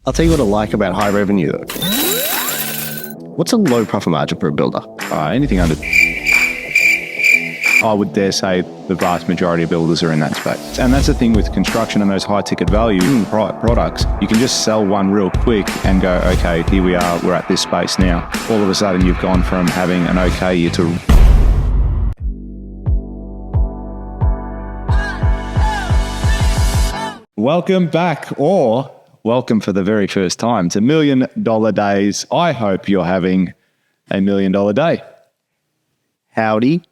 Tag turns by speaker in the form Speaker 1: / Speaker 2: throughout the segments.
Speaker 1: I'll tell you what I like about high revenue though. What's a low profit margin for a builder?
Speaker 2: Anything under... I would dare say the vast majority of builders are in that space. And that's the thing with construction and those high ticket value products. You can just sell one real quick and go, okay, here we are, we're at this space now. All of a sudden you've gone from having an okay year to... Welcome back, or welcome for the very first time to $1 Million Days. I hope you're having a $1 million day.
Speaker 1: Howdy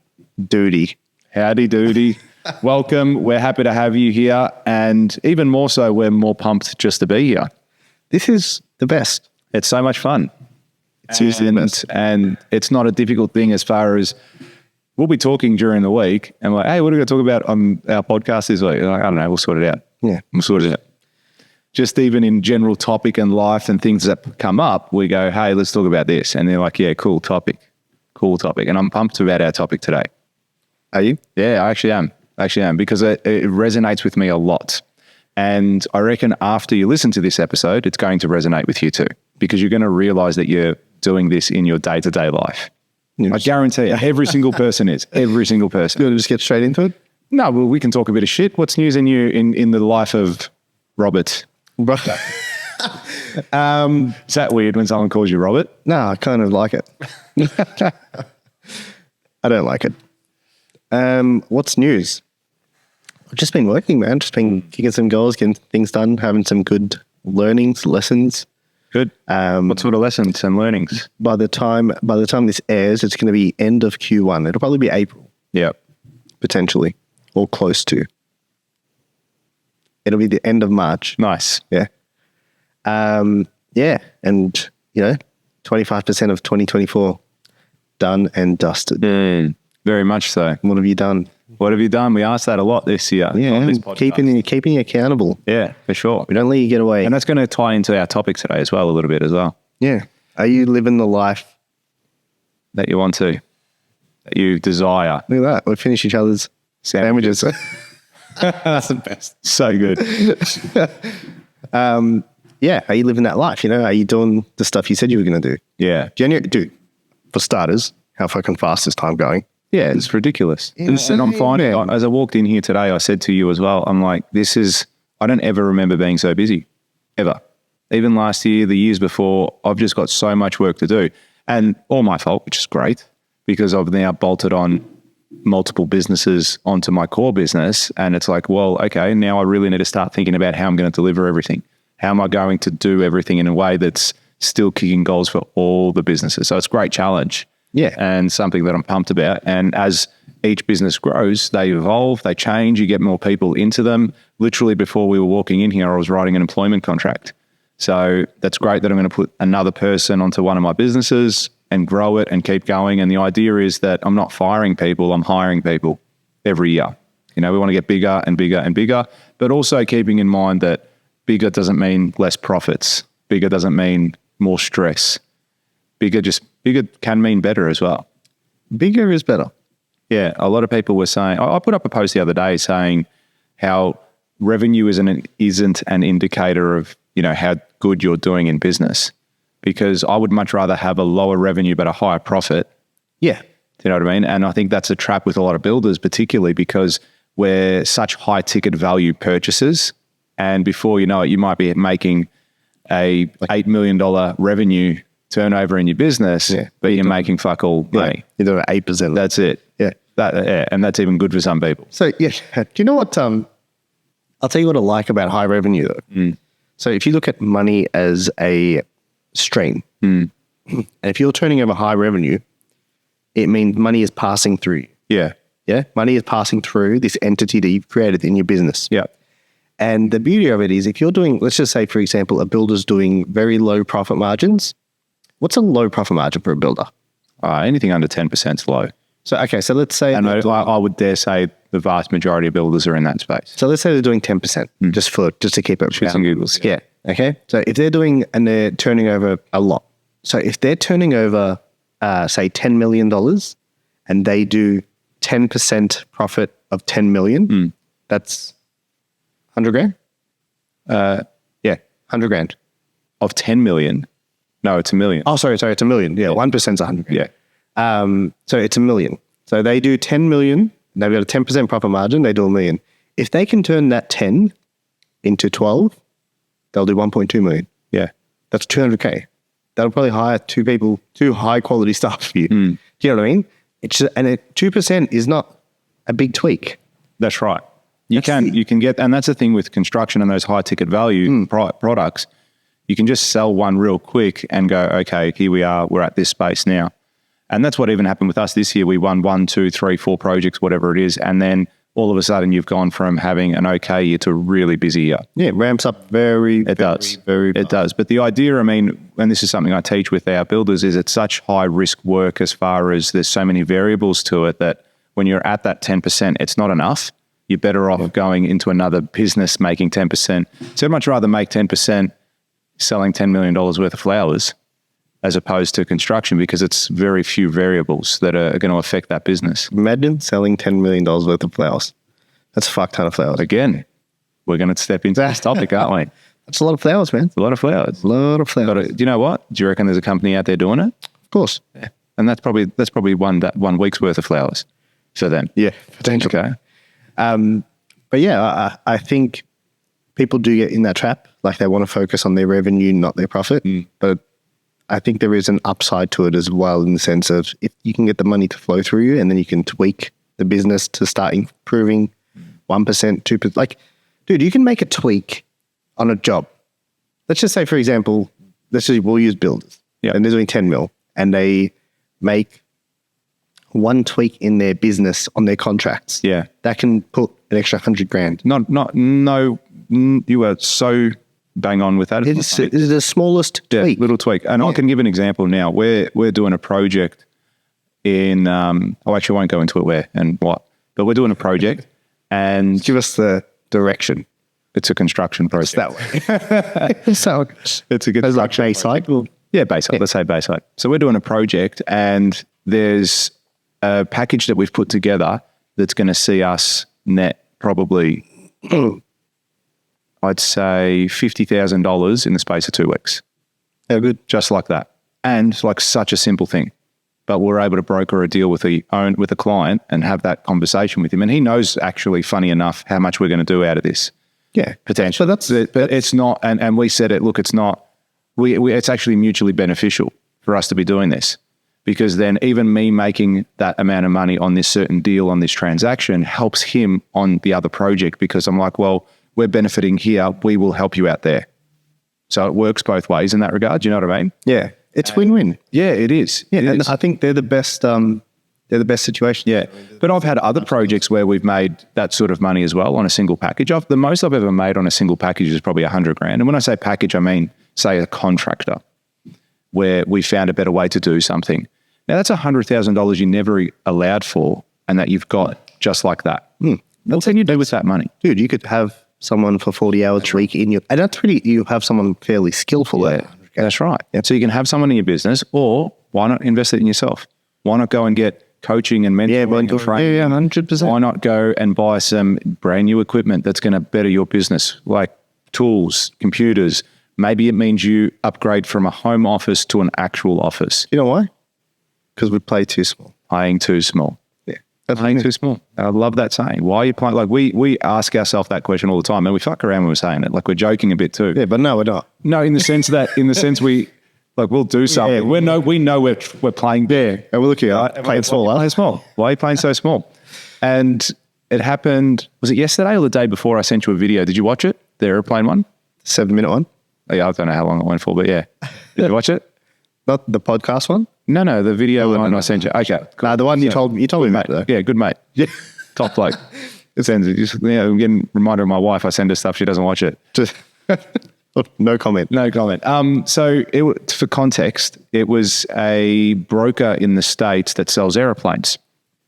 Speaker 1: doody.
Speaker 2: Howdy doody. Welcome. We're happy to have you here. And even more so, we're more pumped just to be here.
Speaker 1: This is the best.
Speaker 2: It's so much fun. And it's not a difficult thing as far as we'll be talking during the week and we're like, hey, what are we going to talk about on our podcast this week? Like, I don't know, we'll sort it out.
Speaker 1: Yeah.
Speaker 2: We'll sort it out. Just even in general topic and life and things that come up, we go, hey, let's talk about this. And they're like, yeah, cool topic. And I'm pumped about our topic today.
Speaker 1: Are you?
Speaker 2: Yeah, I actually am because it resonates with me a lot. And I reckon after you listen to this episode, it's going to resonate with you too, because you're going to realize that you're doing this in your day-to-day life. I guarantee you, every single person is. Every single person.
Speaker 1: You want to just get straight into it?
Speaker 2: No, well, we can talk a bit of shit. What's news in you in the life of Robert? Is that weird when someone calls you Robert?
Speaker 1: No, I kind of like it. I don't like it. What's news? I've just been working, man. Just been kicking some goals, getting things done, having some good learnings, lessons.
Speaker 2: Good. What sort of lessons and learnings?
Speaker 1: By the time this airs, it's going to be end of Q1. It'll probably be April.
Speaker 2: Yeah.
Speaker 1: Potentially. Or close to. It'll be the end of March.
Speaker 2: Nice.
Speaker 1: Yeah. Yeah. And, 25% of 2024 done and dusted.
Speaker 2: Very much so.
Speaker 1: What have you done?
Speaker 2: What have you done? We asked that a lot this year.
Speaker 1: Yeah, keeping you accountable.
Speaker 2: Yeah, for sure.
Speaker 1: We don't let you get away.
Speaker 2: And that's going to tie into our topic today as well, a little bit as well.
Speaker 1: Yeah. Are you living the life
Speaker 2: that you want to, that you desire?
Speaker 1: Look at that. We finish each other's sandwiches. That's the best.
Speaker 2: So good.
Speaker 1: Yeah. Are you living that life? Are you doing the stuff you said you were going to do?
Speaker 2: Yeah.
Speaker 1: Dude, for starters, how fucking fast is time going?
Speaker 2: Yeah, it's ridiculous.
Speaker 1: Yeah,
Speaker 2: and I'm finding, as I walked in here today, I said to you as well, I'm like, I don't ever remember being so busy, ever. Even last year, the years before, I've just got so much work to do. And all my fault, which is great, because I've now bolted on multiple businesses onto my core business. And it's like, well, okay, now I really need to start thinking about how I'm going to deliver everything. How am I going to do everything in a way that's still kicking goals for all the businesses? So it's a great challenge.
Speaker 1: Yeah.
Speaker 2: And something that I'm pumped about. And as each business grows, they evolve, they change, you get more people into them. Literally before we were walking in here, I was writing an employment contract. So that's great that I'm going to put another person onto one of my businesses and grow it and keep going. And the idea is that I'm not firing people, I'm hiring people every year. We want to get bigger and bigger and bigger, but also keeping in mind that bigger doesn't mean less profits. Bigger doesn't mean more stress. Bigger can mean better as well.
Speaker 1: Bigger is better.
Speaker 2: Yeah. A lot of people were saying, I put up a post the other day saying how revenue isn't an indicator of, how good you're doing in business, because I would much rather have a lower revenue, but a higher profit.
Speaker 1: Yeah.
Speaker 2: Do you know what I mean? And I think that's a trap with a lot of builders, particularly because we're such high ticket value purchases. And before you know it, you might be making a $8 million revenue turnover in your business, but you're making fuck all money.
Speaker 1: You're doing 8%.
Speaker 2: That's it.
Speaker 1: Yeah.
Speaker 2: And that's even good for some people.
Speaker 1: So, yeah. Do you know what? I'll tell you what I like about high revenue, though. So if you look at money as a stream, and if you're turning over high revenue, it means money is passing through you.
Speaker 2: Yeah.
Speaker 1: Yeah. Money is passing through this entity that you've created in your business.
Speaker 2: Yeah.
Speaker 1: And the beauty of it is if you're doing, let's just say, for example, a builder's doing very low profit margins. What's a low profit margin for a builder?
Speaker 2: Anything under 10% is low.
Speaker 1: So, okay, so let's say...
Speaker 2: And I would dare say the vast majority of builders are in that space.
Speaker 1: So let's say they're doing 10% just to keep it
Speaker 2: Shits and giggles.
Speaker 1: Yeah. Okay. So if they're doing and they're turning over a lot. So if they're turning over, say, $10 million and they do 10% profit of 10 million, that's 100 grand? Yeah, 100 grand.
Speaker 2: of 10 million. No, it's a million.
Speaker 1: Oh, sorry, it's a million. Yeah, 1% is 100.
Speaker 2: Yeah.
Speaker 1: So it's a million. So they do 10 million. They've got a 10% profit margin. They do a million. If they can turn that 10 into 12, they'll do 1.2 million.
Speaker 2: Yeah.
Speaker 1: That's 200K. That'll probably hire 2 people, 2 high quality staff for you. Do you know what I mean? And 2% is not a big tweak.
Speaker 2: That's right. You can get, and that's the thing with construction and those high ticket value products. You can just sell one real quick and go, okay, here we are. We're at this space now. And that's what even happened with us this year. We won 1, 2, 3, 4 projects, whatever it is. And then all of a sudden you've gone from having an okay year to a really busy year.
Speaker 1: Yeah, it ramps up very
Speaker 2: It does.
Speaker 1: fast.
Speaker 2: But the idea, I mean, and this is something I teach with our builders, is it's such high risk work as far as there's so many variables to it that when you're at that 10%, it's not enough. You're better off going into another business making 10%. So I'd much rather make 10% selling $10 million worth of flowers as opposed to construction, because it's very few variables that are going to affect that business.
Speaker 1: Imagine selling $10 million worth of flowers. That's a fuck ton of flowers.
Speaker 2: Again, we're going to step into this topic, aren't we?
Speaker 1: That's a lot of flowers, man.
Speaker 2: It's a lot of flowers.
Speaker 1: A lot of flowers.
Speaker 2: Do you know what? Do you reckon there's a company out there doing it?
Speaker 1: Of course.
Speaker 2: Yeah. And that's probably one week's worth of flowers for them.
Speaker 1: Yeah, potentially.
Speaker 2: Okay.
Speaker 1: But yeah, I think people do get in that trap. Like they want to focus on their revenue, not their profit. But I think there is an upside to it as well, in the sense of if you can get the money to flow through you and then you can tweak the business to start improving 1%, 2%. Like, dude, you can make a tweak on a job. Let's just say, for example, we'll use builders.
Speaker 2: Yeah.
Speaker 1: And they're doing 10 mil and they make one tweak in their business on their contracts.
Speaker 2: Yeah.
Speaker 1: That can put an extra 100 grand.
Speaker 2: No, you are so bang on with that.
Speaker 1: It is the smallest tweak.
Speaker 2: Little tweak. And I can give an example now. We're doing a project in, I actually won't go into it where and what, but we're doing a project and
Speaker 1: Give us the direction.
Speaker 2: it's a construction project.
Speaker 1: It's that way. So
Speaker 2: It's a good
Speaker 1: it's like Bayside.
Speaker 2: Yeah, Bayside. Let's say Bayside. So we're doing a project and there's a package that we've put together that's going to see us net probably, I'd say $50,000 in the space of 2 weeks.
Speaker 1: Yeah, good.
Speaker 2: Just like that. And like such a simple thing. But we're able to broker a deal with a client and have that conversation with him. And he knows, actually, funny enough, how much we're going to do out of this.
Speaker 1: Yeah.
Speaker 2: Potential. But it's not, and we said it, look, it's not, it's actually mutually beneficial for us to be doing this, because then even me making that amount of money on this certain deal, on this transaction, helps him on the other project, because I'm like, well, we're benefiting here, we will help you out there. So it works both ways in that regard. Do you know what I mean?
Speaker 1: Yeah. It's win-win.
Speaker 2: Yeah, it is.
Speaker 1: Yeah.
Speaker 2: It
Speaker 1: And
Speaker 2: is.
Speaker 1: I think they're the best situation.
Speaker 2: Yeah, but I've had other projects where we've made that sort of money as well on a single package. The most I've ever made on a single package is probably 100 grand. And when I say package, I mean, say a contractor where we found a better way to do something. Now that's $100,000 you never allowed for, and that you've got just like that. What can you do with that money?
Speaker 1: Dude, you could have someone for 40 hours a week in your, and that's really, you have someone fairly skillful there.
Speaker 2: That's right. Yep. So you can have someone in your business, or why not invest it in yourself? Why not go and get coaching and mentoring and training?
Speaker 1: Yeah, 100%.
Speaker 2: Why not go and buy some brand new equipment that's going to better your business, like tools, computers? Maybe it means you upgrade from a home office to an actual office.
Speaker 1: You know why? Because we play too small.
Speaker 2: Playing too small.
Speaker 1: Yeah.
Speaker 2: Playing too small. I love that saying. Why are you playing? Like we ask ourselves that question all the time, and we fuck around when we're saying it. Like we're joking a bit too.
Speaker 1: Yeah, but no, we're not.
Speaker 2: No, in the sense we, like we'll do something.
Speaker 1: Yeah.
Speaker 2: We know we're playing.
Speaker 1: Yeah. And we're looking at playing small.
Speaker 2: Playing small. Why are you playing so small? And it happened, was it yesterday or the day before I sent you a video? Did you watch it? The airplane one?
Speaker 1: 7-minute one.
Speaker 2: Oh, yeah, I don't know how long it went for, but yeah. Did you watch it?
Speaker 1: Not the podcast one?
Speaker 2: No, the video one I sent you. Okay. Cool.
Speaker 1: No, the one you told me about though.
Speaker 2: Yeah, good mate. Yeah. Top bloke. It sends it. Just, I'm getting a reminder of my wife. I send her stuff. She doesn't watch it.
Speaker 1: Just no comment.
Speaker 2: No comment. So for context, it was a broker in the States that sells airplanes.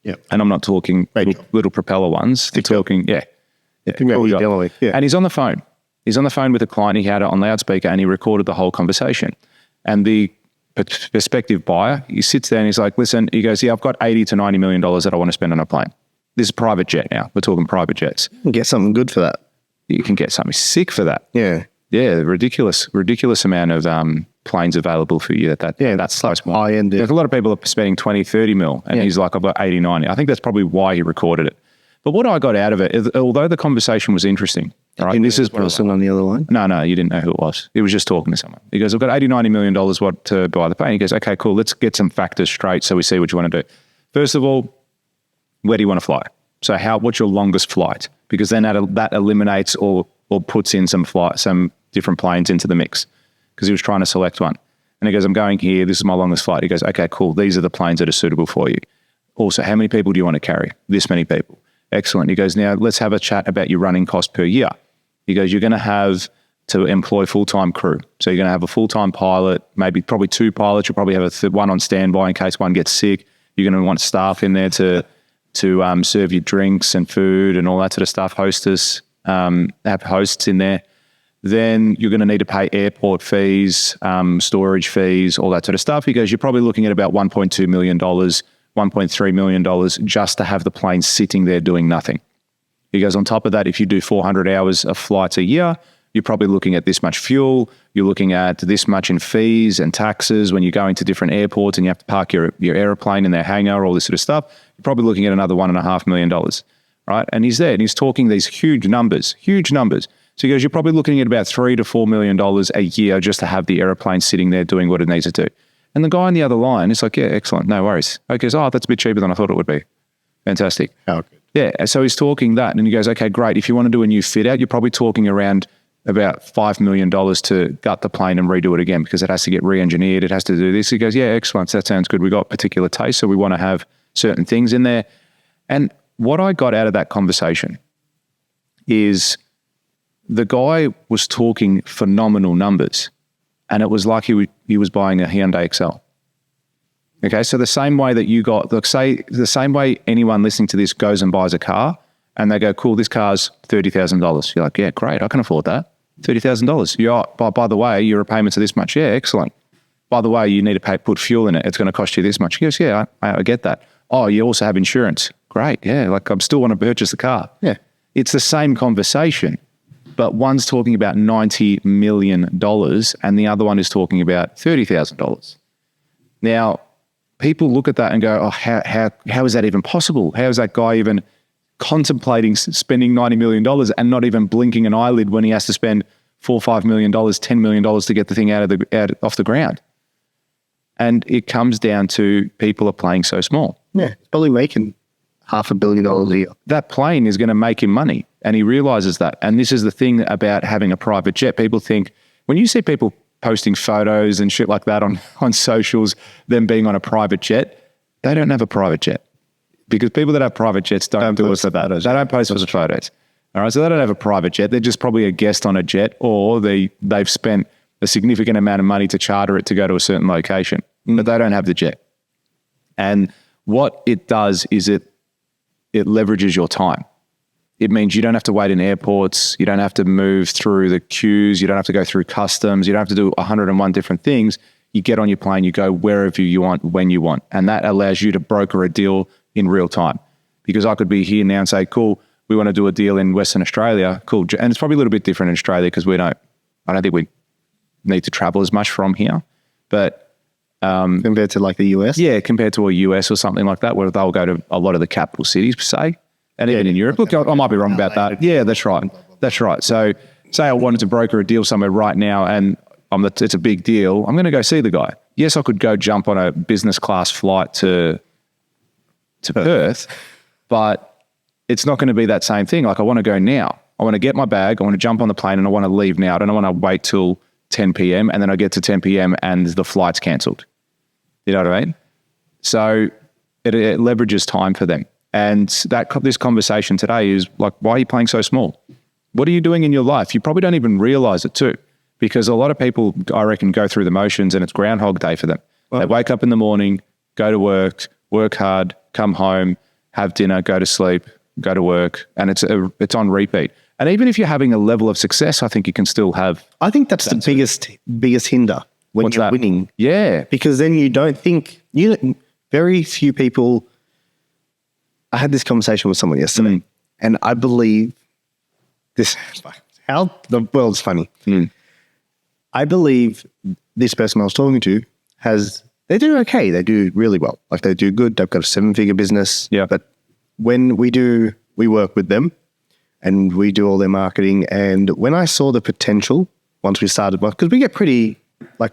Speaker 1: Yeah.
Speaker 2: And I'm not talking little propeller ones. They're talking, yeah.
Speaker 1: Cool guy. Yeah.
Speaker 2: And he's on the phone. He's on the phone with a client. He had it on loudspeaker and he recorded the whole conversation. And the prospective buyer, he sits there and he's like, listen, he goes, yeah, I've got $80 to $90 million that I want to spend on a plane. This is private jet now. We're talking private jets.
Speaker 1: You can get something good for that.
Speaker 2: You can get something sick for that.
Speaker 1: Yeah.
Speaker 2: Yeah, ridiculous amount of planes available for you at that. Yeah, that's so small.
Speaker 1: High end.
Speaker 2: There's a lot of people are spending 20, 30 mil, and he's like, I've got 80, 90. I think that's probably why he recorded it. But what I got out of it is, although the conversation was interesting, right?
Speaker 1: And this is person on the other line?
Speaker 2: No, you didn't know who it was. He was just talking to someone. He goes, I've got $80, $90 million what to buy the plane. He goes, okay, cool. Let's get some factors straight so we see what you want to do. First of all, where do you want to fly? So what's your longest flight? Because then that eliminates or puts in some different planes into the mix, because he was trying to select one. And he goes, I'm going here. This is my longest flight. He goes, okay, cool. These are the planes that are suitable for you. Also, how many people do you want to carry? This many people. Excellent. He goes, now let's have a chat about your running cost per year. He goes, you're going to have to employ full-time crew. So you're going to have a full-time pilot, probably two pilots. You'll probably have one on standby in case one gets sick. You're going to want staff in there to serve you drinks and food and all that sort of stuff. Hostess, have hosts in there. Then you're going to need to pay airport fees, storage fees, all that sort of stuff. He goes, you're probably looking at about $1.2 million, $1.3 million just to have the plane sitting there doing nothing. He goes, on top of that, if you do 400 hours of flights a year, you're probably looking at this much fuel. You're looking at this much in fees and taxes when you're going to different airports and you have to park your airplane in their hangar, all this sort of stuff. You're probably looking at another $1.5 million, right? And he's there and he's talking these huge numbers. So he goes, you're probably looking at about $3 to $4 million a year just to have the airplane sitting there doing what it needs to do. And the guy on the other line is like, yeah, excellent, no worries. I goes, oh, that's a bit cheaper than I thought it would be. Fantastic.
Speaker 1: Oh, good.
Speaker 2: Yeah, so he's talking that and he goes, okay, great. If you want to do a new fit out, you're probably talking around about $5 million to gut the plane and redo it again because it has to get re-engineered. It has to do this. He goes, yeah, excellent. That sounds good. We got particular taste, so we want to have certain things in there. And what I got out of that conversation is the guy was talking phenomenal numbers and it was like he was buying a Hyundai Excel. Okay, so the same way that the same way anyone listening to this goes and buys a car and they go, cool, this car's $30,000. You're like, yeah, great, I can afford that. $30,000. Yeah, by the way, your repayments are this much. Yeah, excellent. By the way, you need to put fuel in it. It's going to cost you this much. He goes, yeah, I get that. Oh, you also have insurance. Great, yeah, like I still want to purchase the car. Yeah, it's the same conversation, but one's talking about $90 million and the other one is talking about $30,000. Now, people look at that and go, oh, how is that even possible? How is that guy even contemplating spending $90 million and not even blinking an eyelid when he has to spend $4 or $5 million, $10 million to get the thing off the ground? And it comes down to people are playing so small.
Speaker 1: Yeah, it's probably making $500 million a year.
Speaker 2: That plane is going to make him money and he realizes that. And this is the thing about having a private jet. People think, when you see people posting photos and shit like that on socials, them being on a private jet, they don't have a private jet. Because people that have private jets don't do it for that. They don't post for the photos. All right, so they don't have a private jet. They're just probably a guest on a jet, or they've spent a significant amount of money to charter it to go to a certain location, but they don't have the jet. And what it does is it leverages your time. It means you don't have to wait in airports. You don't have to move through the queues. You don't have to go through customs. You don't have to do 101 different things. You get on your plane, you go wherever you want, when you want. And that allows you to broker a deal in real time. Because I could be here now and say, cool, we want to do a deal in Western Australia. Cool. And it's probably a little bit different in Australia because I don't think we need to travel as much from here. But
Speaker 1: compared to like the US?
Speaker 2: Yeah, compared to a US or something like that, where they'll go to a lot of the capital cities, per se. And even in Europe. Look, I might be wrong about that. Yeah, that's right. That's right. So say I wanted to broker a deal somewhere right now and it's a big deal. I'm going to go see the guy. Yes, I could go jump on a business class flight to Perth, but it's not going to be that same thing. Like I want to go now. I want to get my bag. I want to jump on the plane and I want to leave now. I don't want to wait till 10 p.m. and then I get to 10 p.m. and the flight's cancelled. You know what I mean? So it leverages time for them. And this conversation today is like, why are you playing so small? What are you doing in your life? You probably don't even realize it too, because a lot of people, I reckon, go through the motions and it's Groundhog Day for them. Well, they wake up in the morning, go to work hard, come home, have dinner, go to sleep, go to work, and it's on repeat. And even if you're having a level of success, I think you can still have.
Speaker 1: I think that's the biggest hinder when you're winning.
Speaker 2: Yeah,
Speaker 1: because then you don't think very few people. I had this conversation with someone yesterday, and I believe this. How the world's funny. I believe this person I was talking to they do okay. They do really well. Like they do good. They've got a 7-figure business.
Speaker 2: Yeah.
Speaker 1: But when we work with them and we do all their marketing. And when I saw the potential, once we started, because we get pretty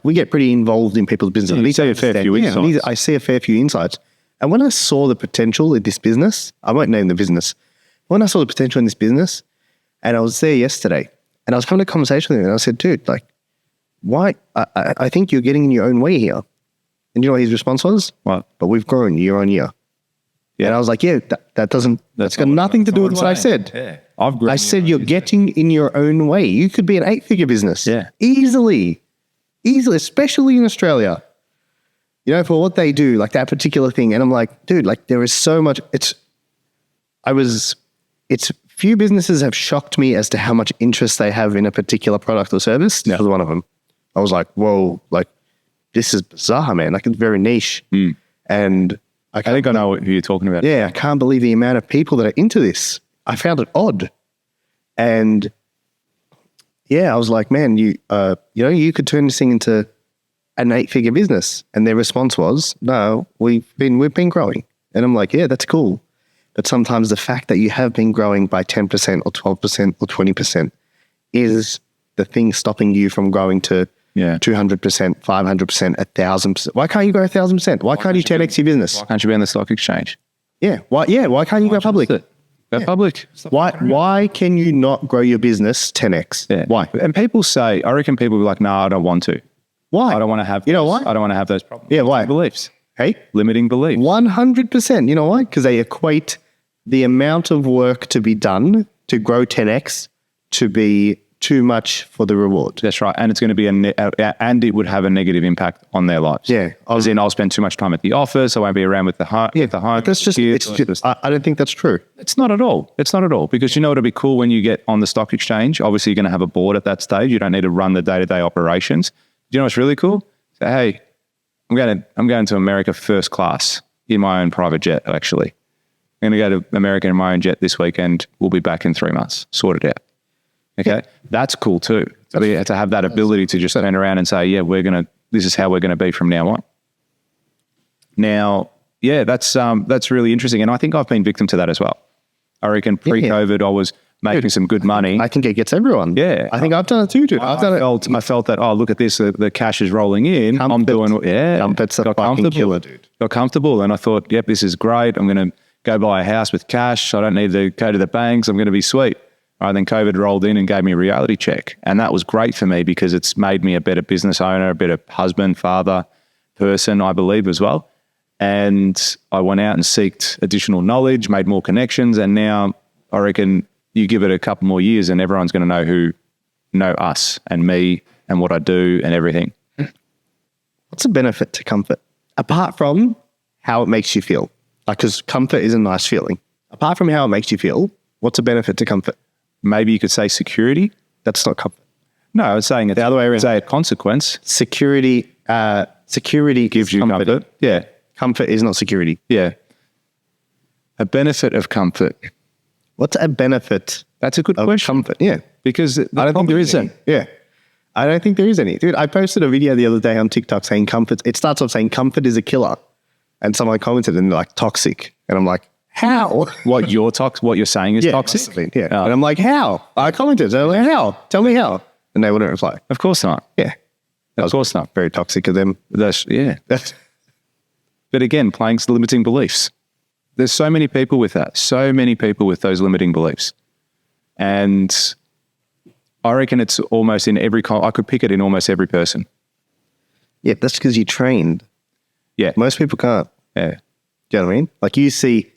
Speaker 1: involved in people's business.
Speaker 2: You see a fair few insights.
Speaker 1: I see a fair few insights. And when I saw the potential in this business, I won't name the business. When I saw the potential in this business, and I was there yesterday, and I was having a conversation with him, and I said, dude, like, why? I think you're getting in your own way here. And you know what his response was?
Speaker 2: What?
Speaker 1: But we've grown year on year. Yeah. And I was like, yeah, that's got nothing to do with what I said.
Speaker 2: Yeah.
Speaker 1: I said you're getting in your own way. You could be an 8-figure business.
Speaker 2: Yeah.
Speaker 1: Easily, especially in Australia. You know, for what they do, like that particular thing. And I'm like, dude, like there is so much. Few businesses have shocked me as to how much interest they have in a particular product or service. This was one of them. I was like, whoa, like this is bizarre, man. Like it's very niche. And
Speaker 2: I think I know who you're talking about.
Speaker 1: Yeah, I can't believe the amount of people that are into this. I found it odd. And yeah, I was like, man, you could turn this thing into an 8-figure business. And their response was, no, we've been growing. And I'm like, yeah, that's cool. But sometimes the fact that you have been growing by 10% or 12% or 20% is the thing stopping you from growing to 200%, 500%, 1,000%. Why can't you go 1,000%? Why can't you 10x your business?
Speaker 2: Why can't you be on the stock exchange?
Speaker 1: Yeah. Why can't you go public?
Speaker 2: Go public.
Speaker 1: Why can you not grow your business 10x?
Speaker 2: Yeah.
Speaker 1: Why?
Speaker 2: And people say, I reckon people will be like, no, I don't want to.
Speaker 1: Why?
Speaker 2: I don't want to have.
Speaker 1: You know why?
Speaker 2: I don't want to have those problems.
Speaker 1: Yeah. Why?
Speaker 2: Beliefs.
Speaker 1: Hey,
Speaker 2: Limiting beliefs.
Speaker 1: 100%. You know why? Because they equate the amount of work to be done to grow 10x to be too much for the reward.
Speaker 2: That's right. And it's going to be and it would have a negative impact on their lives.
Speaker 1: Yeah.
Speaker 2: As in, I'll spend too much time at the office. I won't be around with the home.
Speaker 1: Yeah. That's just, I don't think that's true.
Speaker 2: It's not at all. It's not at all. Because you know what'll be cool when you get on the stock exchange? Obviously, you're going to have a board at that stage. You don't need to run the day-to-day operations. Do you know what's really cool? Say, hey, I'm going to America first class in my own private jet, actually. I'm going to go to America in my own jet this weekend. We'll be back in 3 months. Sort it out. Okay. Yeah. That's cool too. To have that ability to just turn around and say, yeah, this is how we're going to be from now on. Now, yeah, that's really interesting. And I think I've been victim to that as well. I reckon pre-COVID, I was making some good money.
Speaker 1: I think it gets everyone.
Speaker 2: Yeah.
Speaker 1: I think I've done it too, dude.
Speaker 2: I felt that, oh, look at this. The cash is rolling in. I'm doing,
Speaker 1: Comfort's a fucking killer, dude.
Speaker 2: Got comfortable. And I thought, yep, this is great. I'm going to go buy a house with cash. I don't need to go to the banks. I'm going to be sweet. Right, then COVID rolled in and gave me a reality check. And that was great for me because it's made me a better business owner, a better husband, father, person, I believe as well. And I went out and sought additional knowledge, made more connections. And now I reckon you give it a couple more years and everyone's going to know us and me and what I do and everything.
Speaker 1: What's the benefit to comfort? Apart from how it makes you feel. Because comfort is a nice feeling. Apart from how it makes you feel, what's the benefit to comfort?
Speaker 2: Maybe you could say security.
Speaker 1: That's not comfort.
Speaker 2: No, I was saying it's
Speaker 1: the other way around.
Speaker 2: Say a consequence.
Speaker 1: Security
Speaker 2: Gives you comfort. Yeah.
Speaker 1: Comfort is not security.
Speaker 2: Yeah. A benefit of comfort.
Speaker 1: What's a benefit?
Speaker 2: That's a good question.
Speaker 1: Comfort, yeah.
Speaker 2: Because
Speaker 1: I don't think there is any. Yeah. I don't think there is any. Dude, I posted a video the other day on TikTok saying comfort. It starts off saying comfort is a killer. And someone commented and they're like toxic. And I'm like, how?
Speaker 2: What you're saying is toxic?
Speaker 1: Yeah. And I'm like, how? I commented. And I'm like, how? Tell me how. And they wouldn't reply.
Speaker 2: Of course not.
Speaker 1: Yeah.
Speaker 2: Of course not.
Speaker 1: Very toxic of them.
Speaker 2: But again, playing limiting beliefs. There's so many people with that. So many people with those limiting beliefs. And I reckon it's almost in every, I could pick it in almost every person.
Speaker 1: Yeah, that's because you trained.
Speaker 2: Yeah.
Speaker 1: Most people can't.
Speaker 2: Yeah.
Speaker 1: Do you know what I mean? Like do you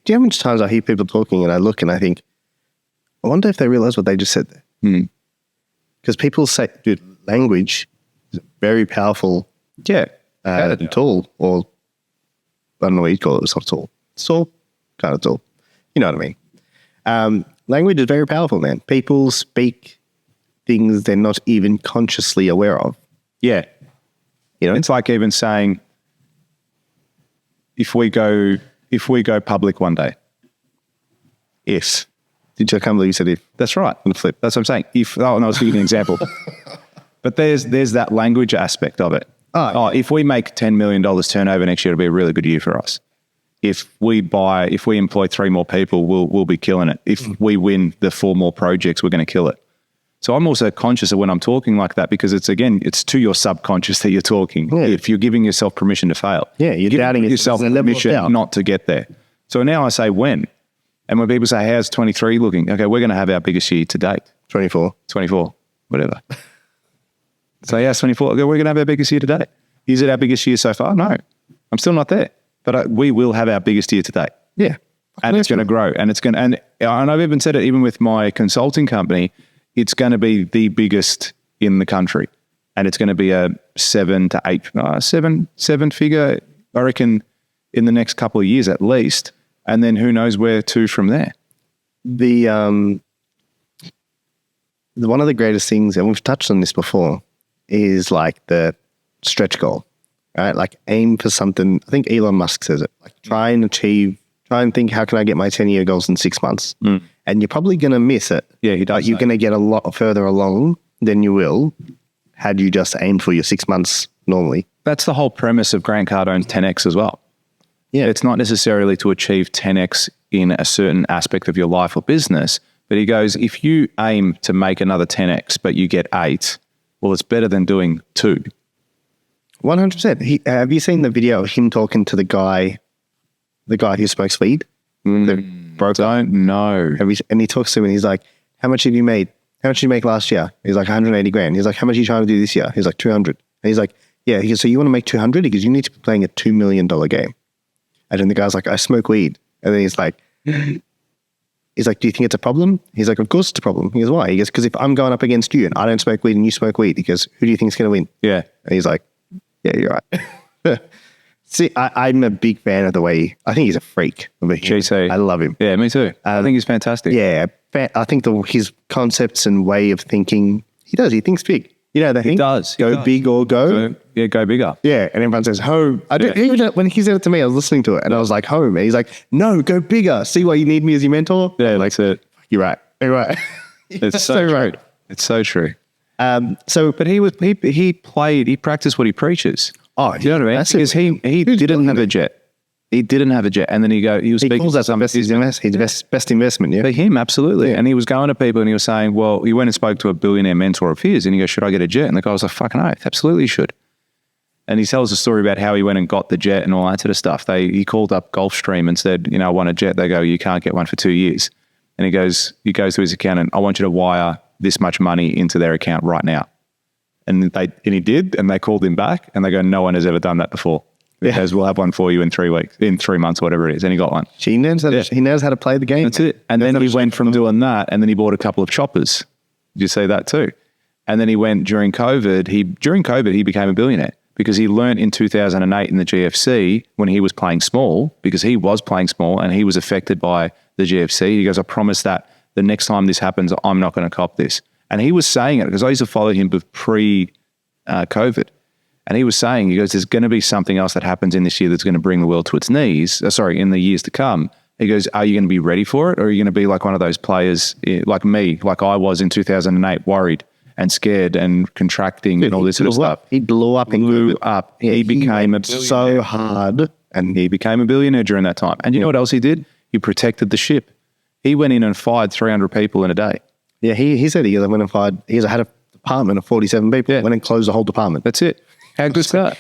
Speaker 1: know how much times I hear people talking and I look and I think, I wonder if they realize what they just said there. Because people say, dude, language is a very powerful tool, or I don't know what you'd call it. It's not a tool. It's all kind of tool. You know what I mean? Language is very powerful, man. People speak things they're not even consciously aware of.
Speaker 2: Yeah.
Speaker 1: You know?
Speaker 2: It's like even saying, if we go public one day.
Speaker 1: If. I can't believe you said if.
Speaker 2: That's right.
Speaker 1: On the flip.
Speaker 2: That's what I'm saying. I was giving an example. But there's that language aspect of it. If we make $10 million turnover next year, it'll be a really good year for us. If we employ 3 more people, we'll be killing it. If we win the 4 more projects, we're going to kill it. So I'm also conscious of when I'm talking like that, because it's to your subconscious that you're talking. Yeah. If you're giving yourself permission to fail.
Speaker 1: Yeah, you're doubting
Speaker 2: yourself permission not to get there. So now I say when. And when people say, how's 23 looking? Okay, we're going to have our biggest year to date.
Speaker 1: 24,
Speaker 2: whatever. So yeah, 24. Okay, we're going to have our biggest year to date. Is it our biggest year so far? No, I'm still not there. But we will have our biggest year to date.
Speaker 1: Yeah.
Speaker 2: And it's going to grow. And and I've even said it, even with my consulting company, it's going to be the biggest in the country. And it's going to be a 7 figure, I reckon, in the next couple of years at least. And then who knows where to from there.
Speaker 1: One of the greatest things, and we've touched on this before, is like the stretch goal, right? Like aim for something. I think Elon Musk says it, like try and think, how can I get my 10-year goals in 6 months? And you're probably going to miss it.
Speaker 2: Yeah, he does.
Speaker 1: But you're going to get a lot further along than you will had you just aimed for your 6 months normally.
Speaker 2: That's the whole premise of Grant Cardone's 10X as well.
Speaker 1: Yeah.
Speaker 2: It's not necessarily to achieve 10X in a certain aspect of your life or business, but he goes, if you aim to make another 10X, but you get 8, well, it's better than doing 2.
Speaker 1: 100%. Have you seen the video of him talking to the guy who smokes weed? The broker?
Speaker 2: Don't know.
Speaker 1: And he talks to him and he's like, how much have you made? How much did you make last year? He's like, 180 grand. He's like, how much are you trying to do this year? He's like, 200. And he's like, yeah. He goes, so you want to make 200? Because you need to be playing a $2 million game. And then the guy's like, I smoke weed. And then he's like, do you think it's a problem? He's like, of course it's a problem. He goes, why? He goes, because if I'm going up against you and I don't smoke weed and you smoke weed, he goes, who do you think is going to win?
Speaker 2: Yeah.
Speaker 1: And he's like, yeah, you're right. See, I'm a big fan of the way, I think he's a freak.
Speaker 2: GC.
Speaker 1: I love him.
Speaker 2: Yeah, me too. I think he's fantastic.
Speaker 1: Yeah. I think his concepts and way of thinking, he thinks big. You know, he
Speaker 2: does.
Speaker 1: Go big or go.
Speaker 2: Go bigger.
Speaker 1: Yeah. And everyone says home. Even when he said it to me, I was listening to it and I was like, home. And he's like, no, go bigger. See why you need me as your mentor?
Speaker 2: Yeah, like that.
Speaker 1: You're right. You're right.
Speaker 2: It's so right. It's so true.
Speaker 1: But
Speaker 2: he practiced what he preaches.
Speaker 1: Oh,
Speaker 2: you know what I mean? Because he didn't have a jet. He didn't have a jet. And then he was speaking. He calls that
Speaker 1: best investment, yeah?
Speaker 2: For him, absolutely. Yeah. And he was going to people and he was saying, well, he went and spoke to a billionaire mentor of his and he goes, should I get a jet? And the guy was like, fucking oath, absolutely you should. And he tells a story about how he went and got the jet and all that sort of stuff. He called up Gulfstream and said, I want a jet. They go, you can't get one for 2 years. And he goes to his accountant, I want you to wire this much money into their account right now. And he did, and they called him back and they go, no one has ever done that before. Because we'll have one for you in 3 months, whatever it is. And he got one.
Speaker 1: He knows how to play the game.
Speaker 2: That's it. And then he went from doing that and then he bought a couple of choppers. Did you see that too? And then he went during COVID, he became a billionaire because he learned in 2008 in the GFC when he was playing small, because he was playing small and he was affected by the GFC. He goes, I promise that the next time this happens, I'm not going to cop this. And he was saying it because I used to follow him pre-COVID. And he was saying, he goes, there's going to be something else that happens in this year that's going to bring the world to its knees, in the years to come. He goes, are you going to be ready for it? Or are you going to be like one of those players like me, like I was in 2008, worried and scared and contracting and all this sort of stuff.
Speaker 1: He blew up.
Speaker 2: Yeah, he became
Speaker 1: so hard.
Speaker 2: And he became a billionaire during that time. And you know what else he did? He protected the ship. He went in and fired 300 people in a day.
Speaker 1: Yeah, he said he went and fired, he had a department of 47 people, went and closed the whole department.
Speaker 2: That's it. How good's that?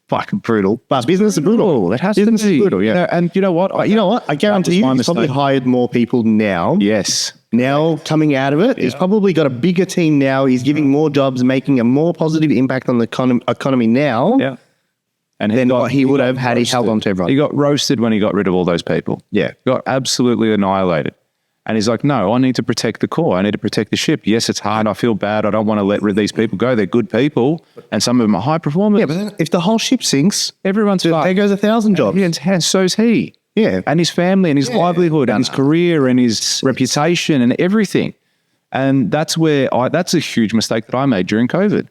Speaker 1: Fucking brutal. But business is brutal.
Speaker 2: It has to be.
Speaker 1: Brutal, yeah.
Speaker 2: And you know what?
Speaker 1: I guarantee you he's probably hired more people now.
Speaker 2: Yes.
Speaker 1: Now coming out of it, he's probably got a bigger team now. He's giving more jobs, making a more positive impact on the economy now.
Speaker 2: Yeah. And
Speaker 1: he would have had he held on to everyone.
Speaker 2: He got roasted when he got rid of all those people.
Speaker 1: Yeah.
Speaker 2: Got absolutely annihilated. And he's like, no, I need to protect the core. I need to protect the ship. Yes, it's hard. I feel bad. I don't want to let these people go. They're good people. And some of them are high performers.
Speaker 1: Yeah, but then if the whole ship sinks,
Speaker 2: everyone's fucked.
Speaker 1: There goes 1,000 jobs.
Speaker 2: And so's he.
Speaker 1: Yeah.
Speaker 2: And his family and his livelihood and his career and his reputation and everything. And that's a huge mistake that I made during COVID.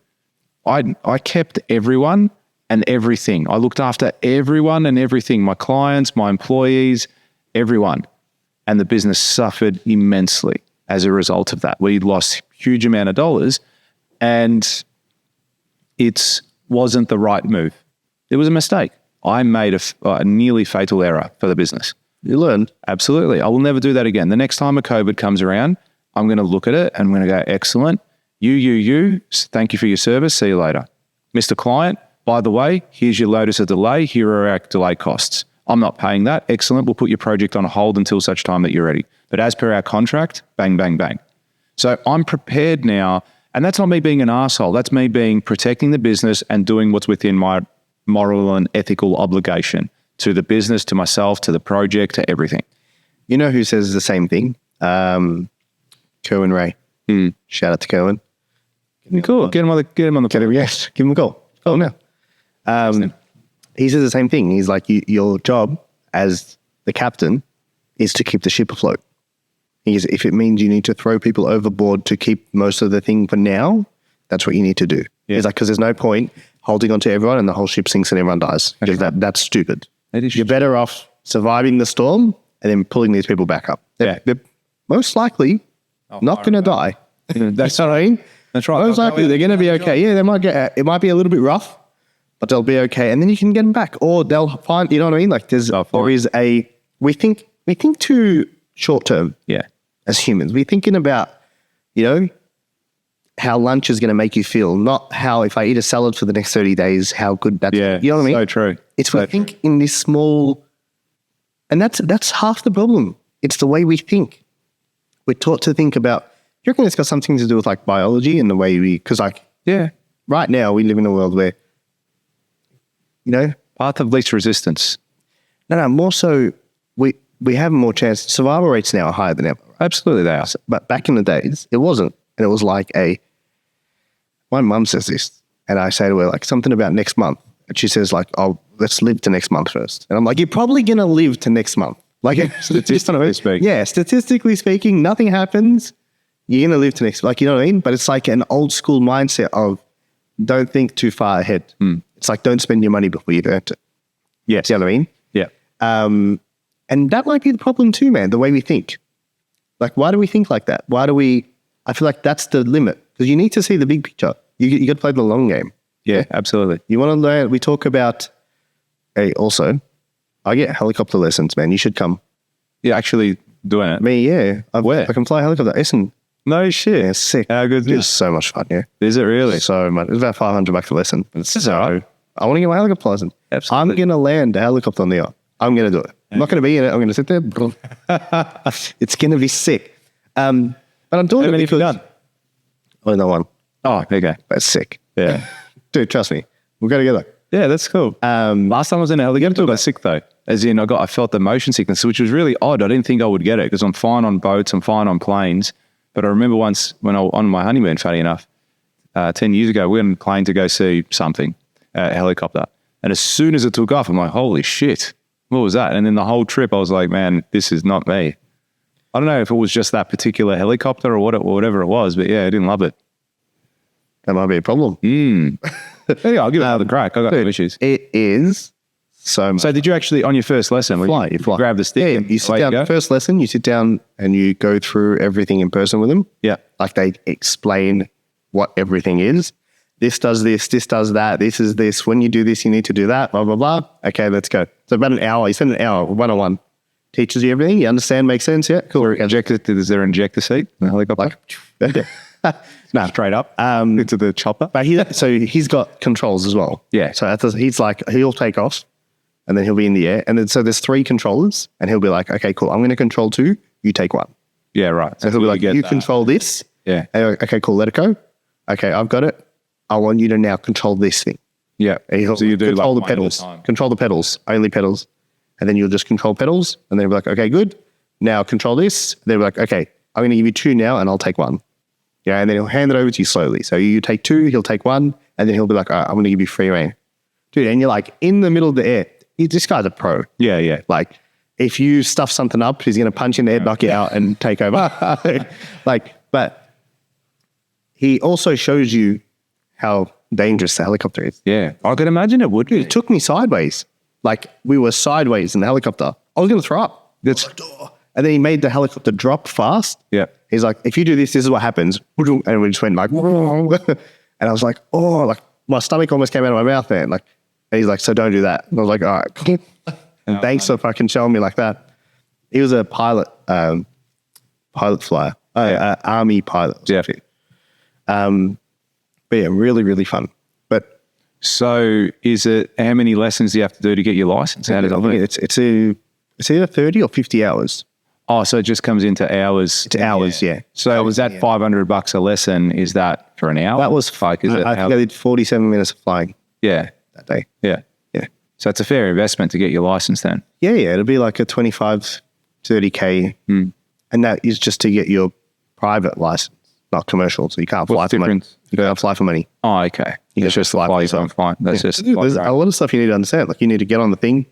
Speaker 2: I kept everyone and everything. I looked after everyone and everything. My clients, my employees, everyone. And the business suffered immensely as a result of that. We lost a huge amount of dollars. And it wasn't the right move. It was a mistake. I made a nearly fatal error for the business.
Speaker 1: You learned.
Speaker 2: Absolutely. I will never do that again. The next time a COVID comes around, I'm going to look at it and I'm going to go, excellent. You, thank you for your service. See you later. Mr. Client, by the way, here's your notice of delay. Here are our delay costs. I'm not paying that. Excellent. We'll put your project on hold until such time that you're ready. But as per our contract, bang, bang, bang. So I'm prepared now. And that's not me being an arsehole. That's me protecting the business and doing what's within my moral and ethical obligation to the business, to myself, to the project, to everything.
Speaker 1: You know who says the same thing? Kerwin Ray. Shout out to Kerwin.
Speaker 2: Cool. Get him on the
Speaker 1: Yes, give him a call. Call now. He says the same thing. He's like, your job as the captain is to keep the ship afloat. He says, if it means you need to throw people overboard to keep most of the thing for now, that's what you need to do. Yeah. He's like, because there's no point holding on to everyone and the whole ship sinks and everyone dies. That's stupid. You're better off surviving the storm and then pulling these people back up. They're most likely not going to die. That's what I mean.
Speaker 2: That's right.
Speaker 1: Most likely they're going to be okay. Yeah, it might be a little bit rough, but they'll be okay. And then you can get them back, or they'll find, you know what I mean? Like we think too short term. Yeah. As humans, we're thinking about, how lunch is going to make you feel, not how if I eat a salad for the next 30 days, how good that's, you know what I mean?
Speaker 2: So true.
Speaker 1: It's we think in this small, and that's half the problem. It's the way we think. We're taught to think about, do you reckon it's got something to do with like biology and the way because right now we live in a world where,
Speaker 2: path of least resistance.
Speaker 1: No, more so we have more chance. Survival rates now are higher than ever.
Speaker 2: Absolutely they are.
Speaker 1: But back in the days, it wasn't. And it was like my mum says this, and I say to her like something about next month. And she says like, oh, let's live to next month first. And I'm like, you're probably going to live to next month. Like statistically speaking, nothing happens. You're going to live to next, like, you know what I mean? But it's like an old school mindset of don't think too far ahead. It's like, don't spend your money before you've earned it.
Speaker 2: Yeah.
Speaker 1: See what I mean?
Speaker 2: Yeah.
Speaker 1: And that might be the problem too, man, the way we think. Like, why do we think like that? I feel like that's the limit because you need to see the big picture. You got to play the long game.
Speaker 2: Yeah, absolutely.
Speaker 1: You want to learn, we talk about, also, I get helicopter lessons, man. You should come.
Speaker 2: You're actually doing it?
Speaker 1: Me, yeah.
Speaker 2: Where?
Speaker 1: I can fly a helicopter. Listen.
Speaker 2: No shit.
Speaker 1: Yeah, sick.
Speaker 2: How good is it?
Speaker 1: It's so much fun, yeah.
Speaker 2: Is it really?
Speaker 1: So much. It's about $500 a lesson.
Speaker 2: It's all right.
Speaker 1: I want to get my helicopter license.
Speaker 2: Absolutely.
Speaker 1: I'm going to land a helicopter on the yacht. I'm going to do it. I'm not going to be in it. I'm going to sit there. It's going to be sick. But I'm doing
Speaker 2: How
Speaker 1: it
Speaker 2: many have you done?
Speaker 1: Only that one.
Speaker 2: Oh, okay.
Speaker 1: That's sick.
Speaker 2: Yeah.
Speaker 1: Dude, trust me. We'll go together.
Speaker 2: Yeah, that's cool. Last time I was in a helicopter, I got sick though. As in, I felt the motion sickness, which was really odd. I didn't think I would get it because I'm fine on boats, I'm fine on planes. But I remember once when I was on my honeymoon, funny enough, 10 years ago, we were on a plane to go see something, a helicopter. And as soon as it took off, I'm like, holy shit, what was that? And then the whole trip, I was like, man, this is not me. I don't know if it was just that particular helicopter or whatever it was, but yeah, I didn't love it.
Speaker 1: That might be a problem.
Speaker 2: Yeah, I'll give it another crack. I got no issues.
Speaker 1: It is so much.
Speaker 2: So did you actually, on your first lesson,
Speaker 1: you fly.
Speaker 2: Grab the stick?
Speaker 1: Yeah, you sit down. First lesson, you sit down and you go through everything in person with them.
Speaker 2: Yeah.
Speaker 1: Like they explain what everything is. This does this does that, this is this. When you do this, you need to do that, blah, blah, blah. Okay, let's go. So about an hour, you spend an hour, one-on-one. Teaches you everything. You understand, makes sense, yeah? Cool.
Speaker 2: Is there an injector seat in the helicopter?
Speaker 1: No,
Speaker 2: straight up into the chopper.
Speaker 1: But he's got controls as well.
Speaker 2: Yeah.
Speaker 1: So he's like, he'll take off and then he'll be in the air. And then so there's 3 controllers and he'll be like, okay, cool. I'm going to control 2. You take 1.
Speaker 2: Yeah, right.
Speaker 1: So he'll be like, you control this.
Speaker 2: Yeah.
Speaker 1: Okay, cool. Let it go. Okay, I've got it. I want you to now control this thing.
Speaker 2: Yeah.
Speaker 1: So you do control the pedals. Control the pedals. Only pedals. And then you'll just control pedals. And then he'll be like, okay, good. Now control this. They'll be like, okay, I'm going to give you 2 now and I'll take 1. Yeah, and then he'll hand it over to you slowly. So you take 2, he'll take 1, and then he'll be like, all right, I'm going to give you free rein. Dude, and you're like in the middle of the air. This guy's a pro.
Speaker 2: Yeah, yeah.
Speaker 1: Like if you stuff something up, he's going to punch you in the head, knock you out and take over. But he also shows you how dangerous the helicopter is.
Speaker 2: Yeah, I can imagine it would be.
Speaker 1: It took me sideways. Like we were sideways in the helicopter. I was going to throw up. And then he made the helicopter drop fast.
Speaker 2: Yeah.
Speaker 1: He's like, if you do this, this is what happens. And we just went like, and I was like, oh, like my stomach almost came out of my mouth, man. Like, and he's like, so don't do that. And I was like, all right. And thanks for fucking showing me like that. He was a pilot flyer, army pilot.
Speaker 2: Yeah.
Speaker 1: But yeah, really, really fun. But
Speaker 2: so is it, how many lessons do you have to do to get your license? How does it work?
Speaker 1: it's either 30 or 50 hours.
Speaker 2: Oh, so it just comes into hours.
Speaker 1: It's hours, yeah.
Speaker 2: So was that $500 a lesson? Is that for an hour?
Speaker 1: That was
Speaker 2: like, is it?
Speaker 1: I think I did 47 minutes of flying
Speaker 2: Yeah.
Speaker 1: that day.
Speaker 2: Yeah.
Speaker 1: Yeah.
Speaker 2: So it's a fair investment to get your license then.
Speaker 1: Yeah, it'll be like a 25, 30K. And that is just to get your private license, not commercial. So you can't fly for money. You can't fly for money.
Speaker 2: Oh, okay.
Speaker 1: You
Speaker 2: It's
Speaker 1: can
Speaker 2: just fly yourself. Fine. That's just like
Speaker 1: There's
Speaker 2: that.
Speaker 1: a lot of stuff you need to understand. Like you need to get on the thing,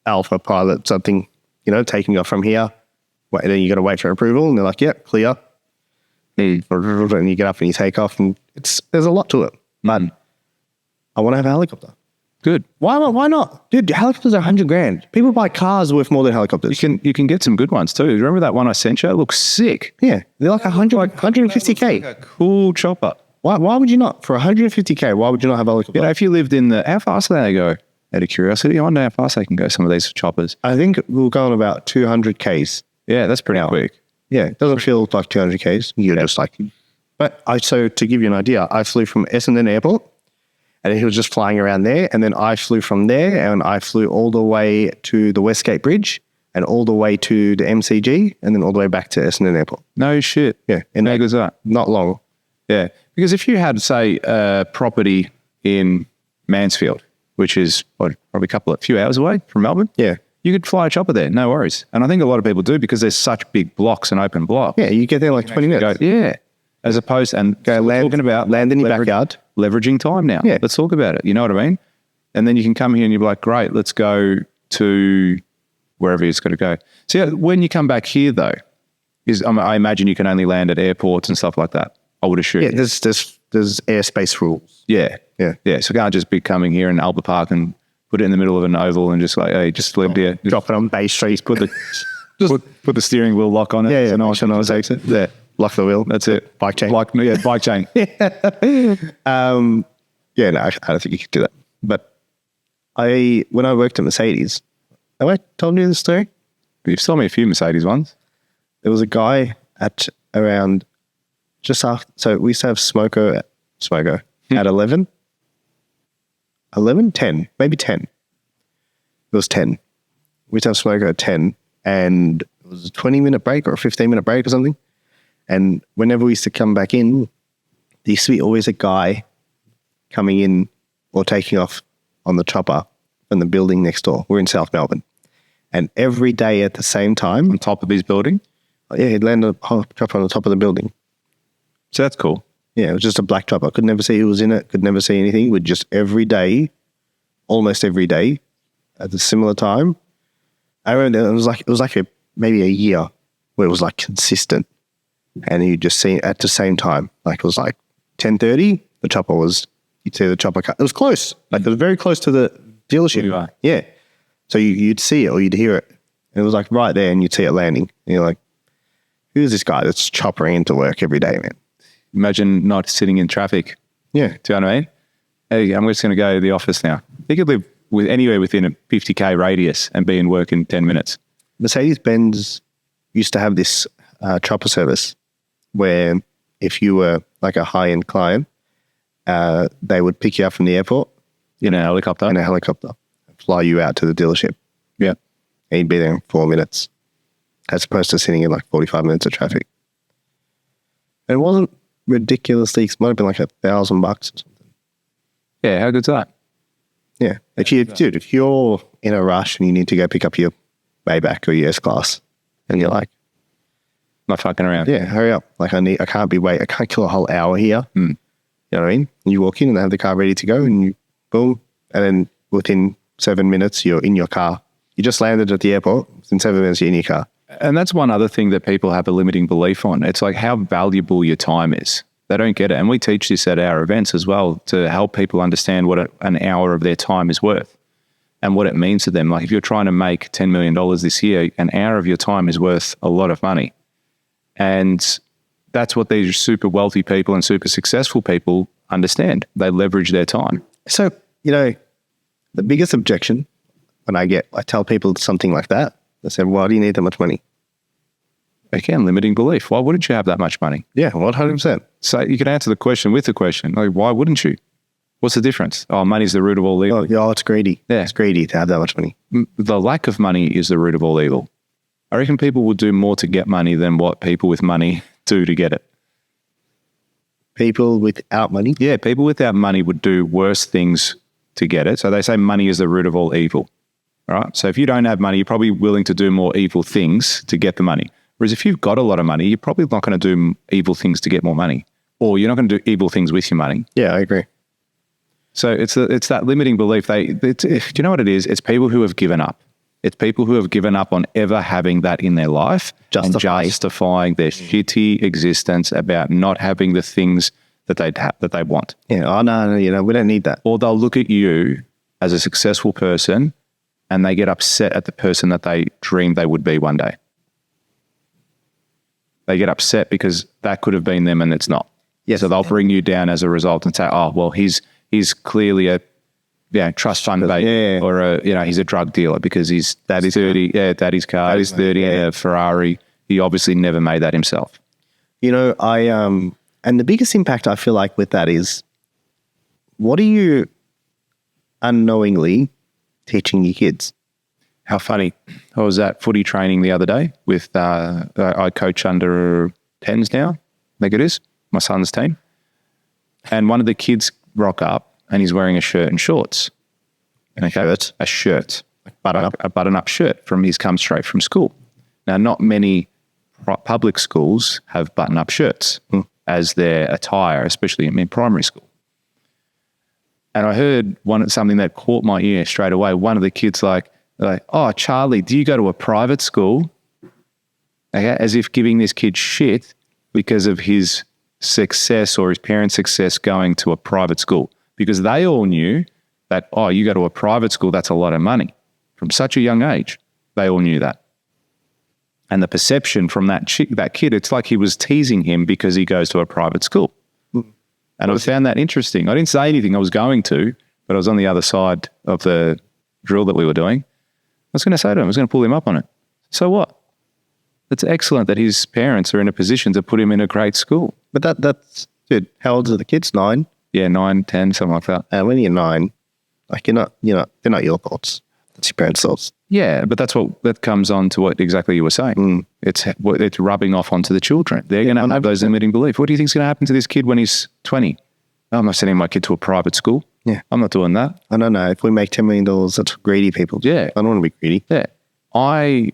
Speaker 1: alpha pilot, something, taking off from here. And then you got to wait for approval. And they're like, yep, clear. And you get up and you take off. And there's a lot to it. But I want to have a helicopter.
Speaker 2: Good.
Speaker 1: Why not? Why not? Dude, helicopters are $100,000. People buy cars worth more than helicopters.
Speaker 2: You can get some good ones too. Remember that one I sent you? It looks sick.
Speaker 1: Yeah. They're like 150K.
Speaker 2: A cool chopper.
Speaker 1: Why would you not? For 150K, why would you not have a helicopter?
Speaker 2: If you lived in how fast do they go? Out of curiosity, I wonder how fast they can go, some of these choppers.
Speaker 1: I think we'll go on about 200Ks.
Speaker 2: Yeah, that's pretty quick.
Speaker 1: Yeah, it doesn't feel like 200Ks. You're just like, but so to give you an idea, I flew from Essendon Airport and he was just flying around there. And then I flew from there and I flew all the way to the Westgate Bridge and all the way to the MCG and then all the way back to Essendon Airport.
Speaker 2: No shit.
Speaker 1: Yeah. And
Speaker 2: how good's that?
Speaker 1: Not long.
Speaker 2: Yeah. Because if you had, say, a property in Mansfield, which is probably a few hours away from Melbourne.
Speaker 1: Yeah.
Speaker 2: You could fly a chopper there, no worries. And I think a lot of people do because there's such big blocks and open blocks.
Speaker 1: Yeah, you get there in like 20 minutes.
Speaker 2: Yeah. As opposed and
Speaker 1: Go land,
Speaker 2: talking about
Speaker 1: land in your backyard.
Speaker 2: Leveraging time now.
Speaker 1: Yeah.
Speaker 2: Let's talk about it. You know what I mean? And then you can come here and you'll be like, great, let's go to wherever it's got to go. So yeah, when you come back here though, I imagine you can only land at airports and stuff like that. I would assume.
Speaker 1: Yeah, there's airspace rules.
Speaker 2: Yeah.
Speaker 1: Yeah.
Speaker 2: Yeah. So you can't just be coming here in Albert Park and put it in the middle of an oval and just like, hey, just live here.
Speaker 1: Drop it on Bay Street.
Speaker 2: Put the steering wheel lock on it.
Speaker 1: Yeah,
Speaker 2: so no one
Speaker 1: takes it. Yeah. Lock the wheel.
Speaker 2: That's it.
Speaker 1: Bike chain.
Speaker 2: Bike chain.
Speaker 1: Yeah, no, I don't think you could do that. But when I worked at Mercedes, have I told you this story?
Speaker 2: You've told me a few Mercedes ones.
Speaker 1: There was a guy at around just after, so we used to have Smoko at 11, 10, maybe 10. It was 10. We used to have Smoko at 10 and it was a 20-minute break or a 15-minute break or something. And whenever we used to come back in, there used to be always a guy coming in or taking off on the chopper from the building next door. We're in South Melbourne. And every day at the same time,
Speaker 2: On top of his building.
Speaker 1: yeah, he'd land a chopper on the top of the building.
Speaker 2: So that's cool.
Speaker 1: Yeah, it was just a black chopper. Could never see who was in it. Could never see anything. Would just every day, almost every day, at a similar time. I remember it was like maybe a year where it was like consistent, and you just see it at the same time. Like it was like 10:30. The chopper was. You'd see the chopper. It was close. Like it was very close to the dealership.
Speaker 2: You are.
Speaker 1: Yeah. So you'd see it or you'd hear it. And it was like right there, and you'd see it landing. And you're like, who's this guy that's choppering into work every day, man?
Speaker 2: Imagine not sitting in traffic.
Speaker 1: Yeah.
Speaker 2: Do you know what I mean? Hey, I'm just going to go to the office now. You could live anywhere within a 50K radius and be in work in 10 minutes.
Speaker 1: Mercedes-Benz used to have this chopper service where if you were like a high-end client, they would pick you up from the airport
Speaker 2: In a helicopter.
Speaker 1: and fly you out to the dealership.
Speaker 2: Yeah.
Speaker 1: And you'd be there in 4 minutes as opposed to sitting in like 45 minutes of traffic. And it wasn't ridiculously, it might have been like $1,000 or something.
Speaker 2: Yeah, how good's that?
Speaker 1: Yeah. If you're in a rush and you need to go pick up your Maybach or your S-Class and you're like,
Speaker 2: Not fucking around.
Speaker 1: yeah, hurry up. Like I can't kill a whole hour here. You know what I mean? And you walk in and they have the car ready to go and you boom. And then within 7 minutes, you're in your car. You just landed at the airport. Within 7 minutes, you're in your car.
Speaker 2: And that's one other thing that people have a limiting belief on. It's like how valuable your time is. They don't get it. And we teach this at our events as well to help people understand what an hour of their time is worth. and what it means to them. Like if you're trying to make $10 million this year, an hour of your time is worth a lot of money. And that's what these super wealthy people and super successful people understand. They leverage their time.
Speaker 1: So, the biggest objection when I tell people something like that, they say, why do you need that much money?
Speaker 2: Again, limiting belief. Why wouldn't you have that much money?
Speaker 1: Yeah, 100%.
Speaker 2: So you can answer the question with the question. Like, why wouldn't you? What's the difference? Oh, money's the root of all evil.
Speaker 1: Oh, it's greedy.
Speaker 2: Yeah.
Speaker 1: It's greedy to have that much money.
Speaker 2: The lack of money is the root of all evil. I reckon people will do more to get money than what people with money do to get it.
Speaker 1: People without money?
Speaker 2: Yeah, people without money would do worse things to get it. So they say money is the root of all evil. All right. So if you don't have money, you're probably willing to do more evil things to get the money. Whereas if you've got a lot of money, you're probably not going to do evil things to get more money, or you're not going to do evil things with your money.
Speaker 1: Yeah, I agree.
Speaker 2: So it's that limiting belief. Do you know what it is? It's people who have given up. It's people who have given up on ever having that in their life and justifying their shitty existence about not having the things that they want.
Speaker 1: Yeah, oh no, we don't need that.
Speaker 2: Or they'll look at you as a successful person and they get upset at the person that they dreamed they would be one day. They get upset because that could have been them and it's not.
Speaker 1: Yes.
Speaker 2: So they'll bring you down as a result and say, oh, well, he's clearly a trust fund bait, or he's a drug dealer because he's daddy's 30, daddy's car, he's 30, a Ferrari. He obviously never made that himself.
Speaker 1: And the biggest impact I feel like with that is, what are you unknowingly teaching your kids?
Speaker 2: How funny. I was at footy training the other day with, I coach under 10s now, I think it is, my son's team. And one of the kids rock up and he's wearing a shirt and shorts. A shirt. A button-up shirt from his come straight from school. Now, not many public schools have button-up shirts as their attire, especially in primary school. And I heard something that caught my ear straight away. One of the kids like, oh, Charlie, do you go to a private school? Okay, as if giving this kid shit because of his success or his parents' success going to a private school. Because they all knew that, oh, you go to a private school, that's a lot of money. From such a young age, they all knew that. And the perception from that kid, it's like he was teasing him because he goes to a private school. And I found that interesting. I didn't say anything I was going to, but I was on the other side of the drill that we were doing. I was going to say to him, I was going to pull him up on it. So what? It's excellent that his parents are in a position to put him in a great school.
Speaker 1: But that's good. How old are the kids? 9?
Speaker 2: Yeah, 9, 10, something like that.
Speaker 1: And when you're 9, they're not your thoughts. That's your parents' thoughts.
Speaker 2: Yeah, but that comes on to what exactly you were saying. It's rubbing off onto the children. They're going to have those limiting beliefs. What do you think is going to happen to this kid when he's 20? Oh, I'm not sending my kid to a private school.
Speaker 1: Yeah.
Speaker 2: I'm not doing that.
Speaker 1: I don't know. If we make $10 million, that's greedy people.
Speaker 2: Yeah.
Speaker 1: I don't want to be greedy.
Speaker 2: Yeah. I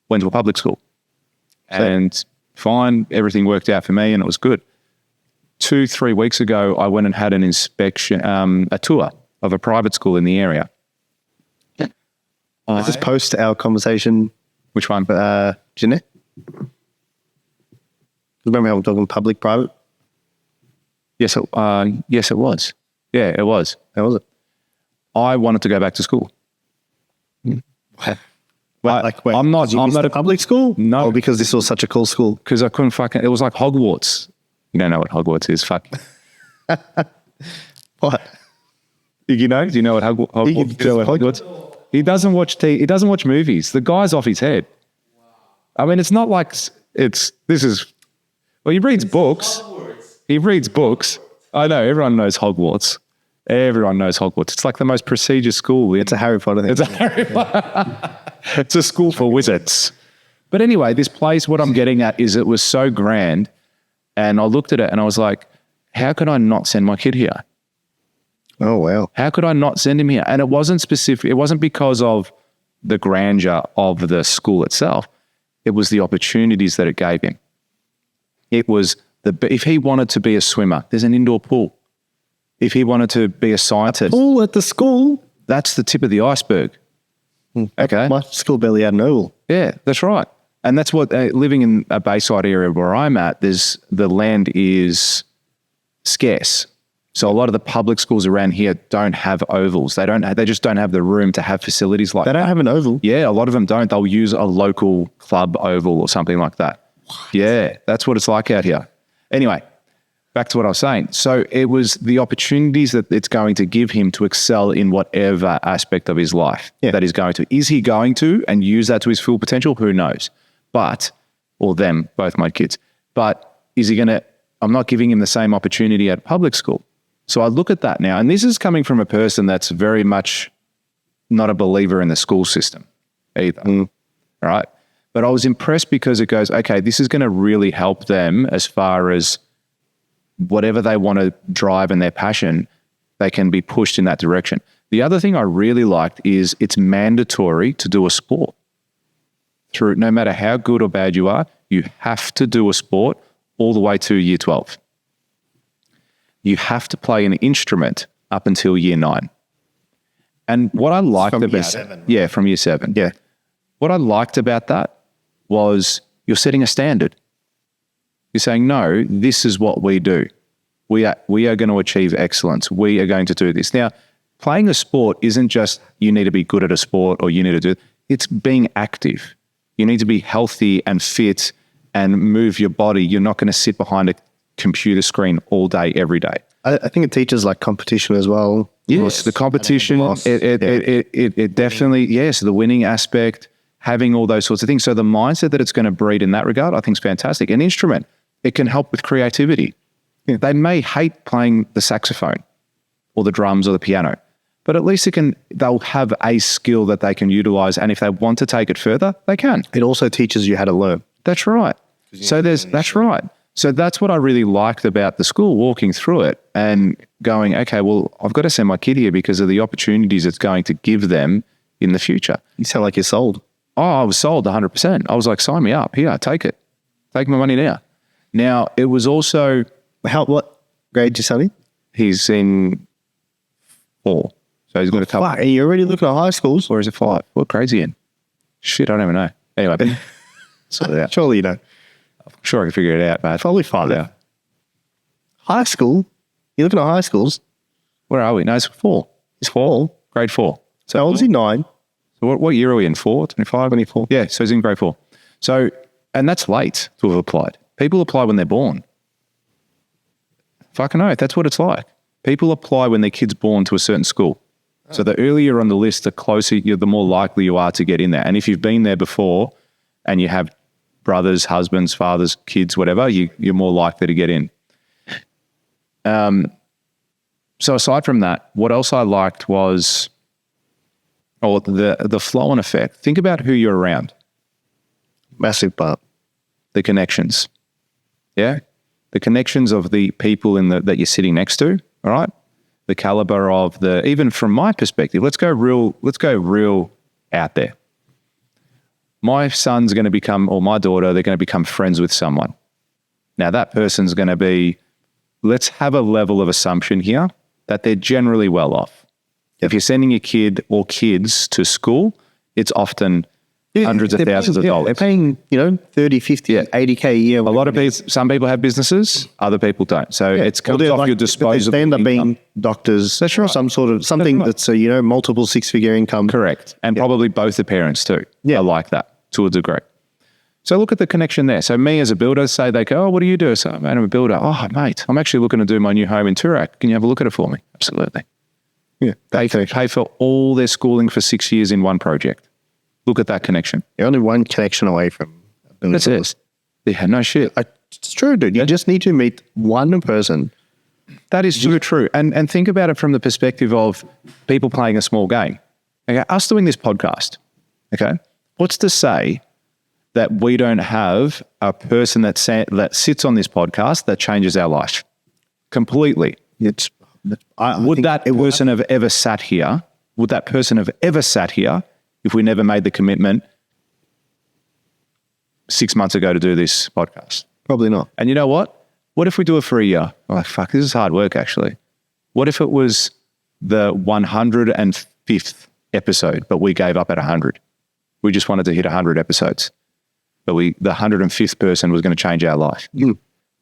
Speaker 2: went to a public school and fine, everything worked out for me and it was good. 2-3 weeks ago, I went and had an inspection, a tour of a private school in the area.
Speaker 1: Is this post our conversation?
Speaker 2: Which one?
Speaker 1: Jeanette? Remember how we're talking public, private?
Speaker 2: Yes, it was. Yeah, it was.
Speaker 1: How was it?
Speaker 2: I wanted to go back to school. I'm not
Speaker 1: a public school?
Speaker 2: No.
Speaker 1: Or because this was such a cool school?
Speaker 2: Because I couldn't it was like Hogwarts. You don't know what Hogwarts is, fuck.
Speaker 1: What?
Speaker 2: Do you know what Hogwarts is? He doesn't watch movies. The guy's off his head. I mean, it's not like he reads books. He reads books. I know, everyone knows Hogwarts. Everyone knows Hogwarts. It's like the most prestigious school.
Speaker 1: It's a Harry Potter thing.
Speaker 2: It's a Harry Potter. It's a school for wizards. But anyway, this place, what I'm getting at is it was so grand. And I looked at it and I was like, how could I not send my kid here?
Speaker 1: Oh, wow.
Speaker 2: How could I not send him here? And it wasn't specific. It wasn't because of the grandeur of the school itself. It was the opportunities that it gave him. It was if he wanted to be a swimmer, there's an indoor pool. If he wanted to be a scientist.
Speaker 1: Pool at the school?
Speaker 2: That's the tip of the iceberg. Okay.
Speaker 1: My school barely had an oval.
Speaker 2: Yeah, that's right. And that's what, living in a Bayside area where I'm at, the land is scarce. So a lot of the public schools around here don't have ovals. They just don't have the room to have facilities like that.
Speaker 1: They don't have an oval?
Speaker 2: Yeah, a lot of them don't. They'll use a local club oval or something like that. What? Yeah, that's what it's like out here. Anyway, back to what I was saying. So it was the opportunities that it's going to give him to excel in whatever aspect of his life that he's going to. Is he going to and use that to his full potential? Who knows? Or them, both my kids. But is he going to, I'm not giving him the same opportunity at public school. So I look at that now, and this is coming from a person that's very much not a believer in the school system either. All right. But I was impressed because it goes, okay, this is going to really help them as far as whatever they want to drive and their passion, they can be pushed in that direction. The other thing I really liked is it's mandatory to do a sport. Through no matter how good or bad you are, you have to do a sport all the way to year 12. You have to play an instrument up until year 9. And what I liked about
Speaker 1: year 7.
Speaker 2: Yeah, from year 7.
Speaker 1: Yeah.
Speaker 2: What I liked about that was you're setting a standard. You're saying, no, this is what we do. We are going to achieve excellence. We are going to do this. Now, playing a sport isn't just you need to be good at a sport or you need to do it. It's being active. You need to be healthy and fit and move your body. You're not going to sit behind a computer screen all day, every day.
Speaker 1: I think it teaches like competition as well.
Speaker 2: Yes, the competition, it definitely, yes, the winning aspect, having all those sorts of things. So the mindset that it's going to breed in that regard, I think is fantastic. An instrument, it can help with creativity. Yeah. They may hate playing the saxophone or the drums or the piano, but at least they'll have a skill that they can utilize. And if they want to take it further, they can.
Speaker 1: It also teaches you how to learn.
Speaker 2: That's right. That's right. So that's what I really liked about the school, walking through it and going, okay, well, I've got to send my kid here because of the opportunities it's going to give them in the future.
Speaker 1: You sound like you're sold.
Speaker 2: Oh, I was sold 100%. I was like, sign me up. Here, take it. Take my money now. Now, it was also...
Speaker 1: What grade you studying?
Speaker 2: He's in 4. So he's got a couple...
Speaker 1: Fuck, are you already looking at high schools?
Speaker 2: Or is it 5? What grade's he in? Shit, I don't even know. Anyway, sort it out.
Speaker 1: Surely you know.
Speaker 2: I'm sure I can figure it out, but...
Speaker 1: Probably 5 now. High school? You're looking at high schools?
Speaker 2: Where are we? No, it's 4.
Speaker 1: It's 4.
Speaker 2: Grade 4.
Speaker 1: So how old is he? 9.
Speaker 2: So what year are we in? 4? 25?
Speaker 1: 24.
Speaker 2: Yeah, so he's in grade 4. So, and that's late to have applied. People apply when they're born. Fucking oath, that's what it's like. People apply when their kid's born to a certain school. So the earlier you're on the list, the closer the more likely you are to get in there. And if you've been there before and you have brothers, husbands, fathers, kids, whatever, you're more likely to get in. So aside from that, what else I liked was the flow and effect. Think about who you're around.
Speaker 1: Massive part.
Speaker 2: The connections. Yeah? The connections of the people that you're sitting next to, all right? The caliber of even from my perspective, let's go real out there. My son's going to become, or my daughter, they're going to become friends with someone. Now that person's going to be, let's have a level of assumption here that they're generally well off. Yep. If you're sending your kid or kids to school, it's often hundreds of thousands of dollars.
Speaker 1: They're paying, 30, 50, 80K a year.
Speaker 2: A lot of people, some people have businesses, other people don't. So it's comes off your disposable
Speaker 1: They end up
Speaker 2: income.
Speaker 1: being doctors.
Speaker 2: That's right.
Speaker 1: Something that's multiple 6-figure income.
Speaker 2: Correct. And probably both the parents too are like that to a degree. So look at the connection there. So me as a builder, say they go, oh, what do you do? So I'm a builder. Oh, mate, I'm actually looking to do my new home in Toorak. Can you have a look at it for me? Absolutely.
Speaker 1: Yeah.
Speaker 2: Pay for all their schooling for 6 years in one project. Look at that connection.
Speaker 1: You're only one connection away from...
Speaker 2: That's it. Yeah, no shit.
Speaker 1: It's true, dude. You just need to meet one person.
Speaker 2: That is so true. And think about it from the perspective of people playing a small game. Okay, us doing this podcast, okay, what's to say that we don't have a person that sits on this podcast that changes our life completely? Would that person have ever sat here if we never made the commitment 6 months ago to do this podcast?
Speaker 1: Probably not.
Speaker 2: And you know what? What if we do it for a year? I'm like, fuck, this is hard work actually. What if it was the 105th episode, but we gave up at 100? We just wanted to hit 100 episodes, but the 105th person was going to change our life.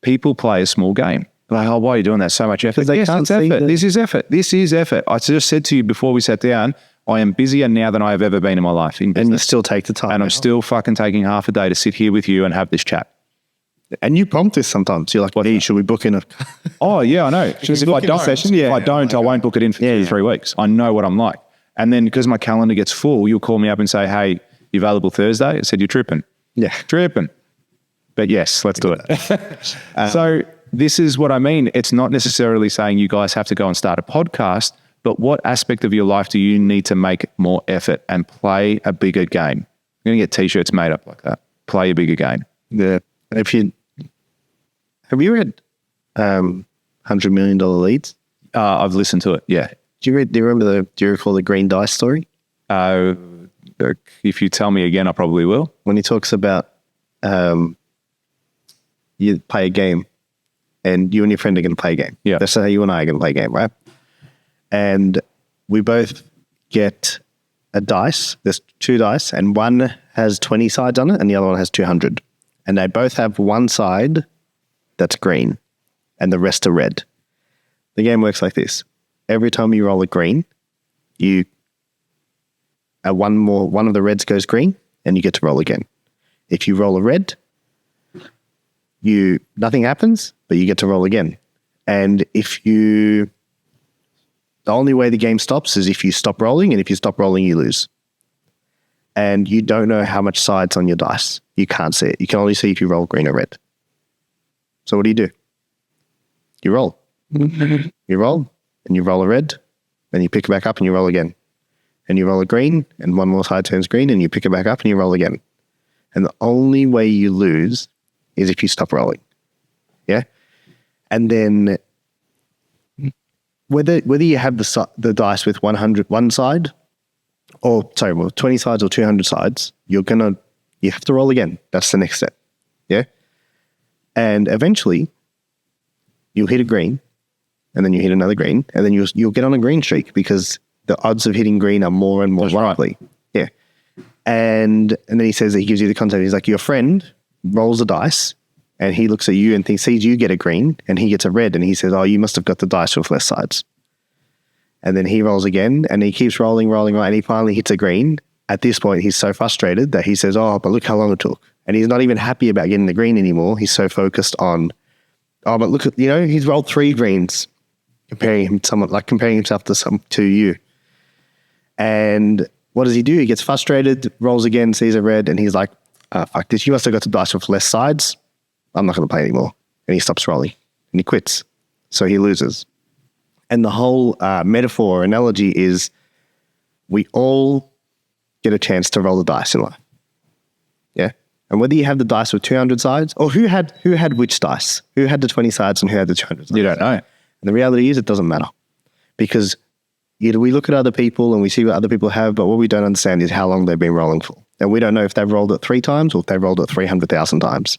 Speaker 2: People play a small game. Like, oh, why are you doing that? So much effort.
Speaker 1: They
Speaker 2: Yes,
Speaker 1: can't
Speaker 2: it's
Speaker 1: see
Speaker 2: effort. This is effort. This is effort. I just said to you before we sat down, I am busier now than I have ever been in my life in business.
Speaker 1: And you still take the time.
Speaker 2: And I'm still fucking taking half a day to sit here with you and have this chat.
Speaker 1: And you prompt this sometimes. You're like, hey, should we book in a...
Speaker 2: Oh, yeah, I know. Because if I don't, I won't book it in for 2 or 3 weeks. I know what I'm like. And then because my calendar gets full, you'll call me up and say, hey, you available Thursday? I said, you're tripping.
Speaker 1: Yeah.
Speaker 2: Tripping. But yes, let's do it. So this is what I mean. It's not necessarily saying you guys have to go and start a podcast, but what aspect of your life do you need to make more effort and play a bigger game? I'm going to get T-shirts made up like that. Play a bigger game.
Speaker 1: Yeah. Have you read $100 Million Leads?
Speaker 2: I've listened to it. Yeah.
Speaker 1: Do you recall the green dice story?
Speaker 2: If you tell me again, I probably will.
Speaker 1: When he talks about you play a game and you and your friend are going to play a game.
Speaker 2: Yeah.
Speaker 1: That's how you and I are going to play a game, right? And we both get a dice. There's 2 dice and one has 20 sides on it and the other one has 200. And they both have one side that's green and the rest are red. The game works like this. Every time you roll a green, one of the reds goes green and you get to roll again. If you roll a red, nothing happens, but you get to roll again. And the only way the game stops is if you stop rolling, and if you stop rolling, you lose. And you don't know how much side's on your dice. You can't see it. You can only see if you roll green or red. So what do? You roll. You roll, and you roll a red, then you pick it back up and you roll again. And you roll a green, and one more side turns green, and you pick it back up and you roll again. And the only way you lose is if you stop rolling. Yeah? And then whether you have the dice with 1 side, 20 sides or 200 sides, you have to roll again. That's the next step. Yeah? And eventually, you'll hit a green, and then you hit another green, and then you'll get on a green streak because the odds of hitting green are more and more likely. Right. Yeah. And then he says that he gives you the concept. He's like, your friend rolls a dice and he looks at you and sees you get a green and he gets a red and he says, oh, you must have got the dice with less sides. And then he rolls again and he keeps rolling and he finally hits a green. At this point, he's so frustrated that he says, oh, but look how long it took. And he's not even happy about getting the green anymore. He's so focused on, oh, but look at, he's rolled 3 greens, comparing himself to you. And what does he do? He gets frustrated, rolls again, sees a red, and he's like, fuck this. You must have got the dice with less sides. I'm not going to play anymore. And he stops rolling and he quits. So he loses. And the whole metaphor or analogy is we all get a chance to roll the dice in life. Yeah. And whether you have the dice with 200 sides or who had which dice, who had the 20 sides and who had the 200 sides.
Speaker 2: You don't know.
Speaker 1: And the reality is it doesn't matter because we look at other people and we see what other people have, but what we don't understand is how long they've been rolling for. And we don't know if they've rolled it 3 times or if they've rolled it 300,000 times.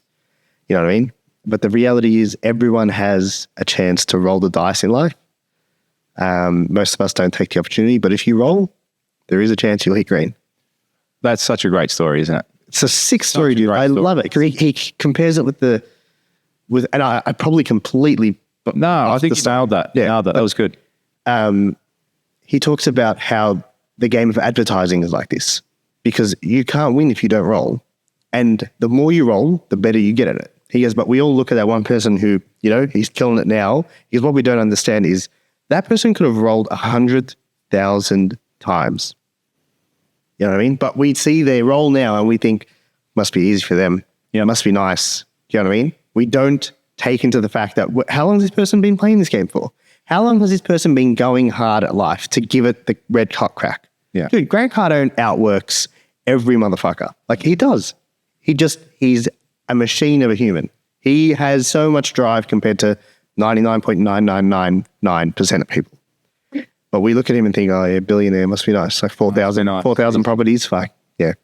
Speaker 1: You know what I mean? But the reality is everyone has a chance to roll the dice in life. Most of us don't take the opportunity, but if you roll, there is a chance you'll hit green.
Speaker 2: That's such a great story, isn't it?
Speaker 1: It's a sick story, dude. I love it because he compares it and I probably completely...
Speaker 2: No, I think you nailed that. Yeah, nailed that. That was good.
Speaker 1: He talks about how the game of advertising is like this because you can't win if you don't roll. And the more you roll, the better you get at it. He goes, but we all look at that one person who, he's killing it now. Because what we don't understand is that person could have rolled 100,000 times. You know what I mean? But we see their roll now and we think, must be easy for them. Yeah, must be nice. You know what I mean? We don't take into the fact that how long has this person been playing this game for? How long has this person been going hard at life to give it the red hot crack?
Speaker 2: Yeah.
Speaker 1: Dude, Grant Cardone outworks every motherfucker. Like he does. He's a machine of a human. He has so much drive compared to 99.9999% of people. But we look at him and think, oh yeah, billionaire, must be nice. Like 4,000 properties. Fuck. Yeah. You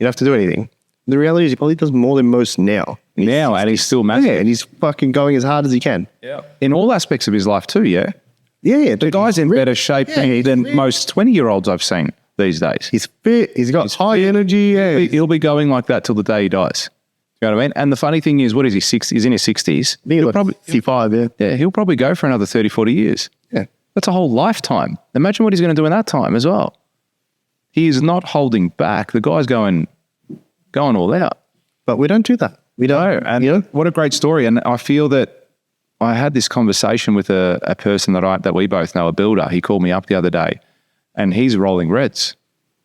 Speaker 1: don't have to do anything. The reality is he probably does more than most now.
Speaker 2: And he's still massive.
Speaker 1: Yeah, and he's fucking going as hard as he can.
Speaker 2: Yeah. In all aspects of his life too, yeah?
Speaker 1: Yeah.
Speaker 2: The guy's in better shape than most 20-year-olds I've seen these days.
Speaker 1: He's fit. He's got high energy. Yeah.
Speaker 2: He'll be going like that till the day he dies. You know what I mean? And the funny thing is, what is he, 60? He's in his 60s.
Speaker 1: He'll probably 55, yeah.
Speaker 2: Yeah, he'll probably go for another 30, 40 years.
Speaker 1: Yeah.
Speaker 2: That's a whole lifetime. Imagine what he's going to do in that time as well. He is not holding back. The guy's going all out.
Speaker 1: But we don't do that. We don't.
Speaker 2: And what a great story. And I feel that I had this conversation with a person that we both know, a builder. He called me up the other day and he's rolling reds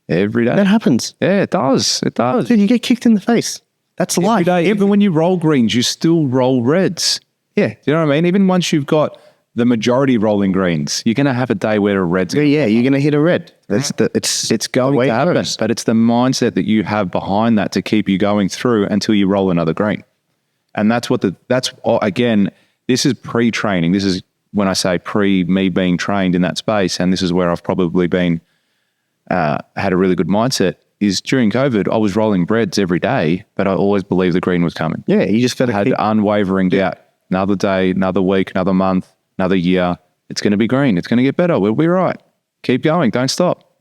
Speaker 2: every day.
Speaker 1: That happens.
Speaker 2: Yeah, it does. It does.
Speaker 1: Dude, you get kicked in the face. That's life.
Speaker 2: Every day, even when you roll greens, you still roll reds.
Speaker 1: Yeah.
Speaker 2: Do you know what I mean? Even once you've got the majority rolling greens, you're going to have a day where a red's
Speaker 1: Yeah, you're going to hit a red. It's
Speaker 2: going to happen. But it's the mindset that you have behind that to keep you going through until you roll another green. And again, this is pre-training. This is when I say me being trained in that space. And this is where I've probably been, had a really good mindset. Is during COVID, I was rolling breads every day, but I always believed the green was coming.
Speaker 1: Yeah, you just got to
Speaker 2: had unwavering doubt. Another day, another week, another month, another year. It's going to be green. It's going to get better. We'll be right. Keep going. Don't stop.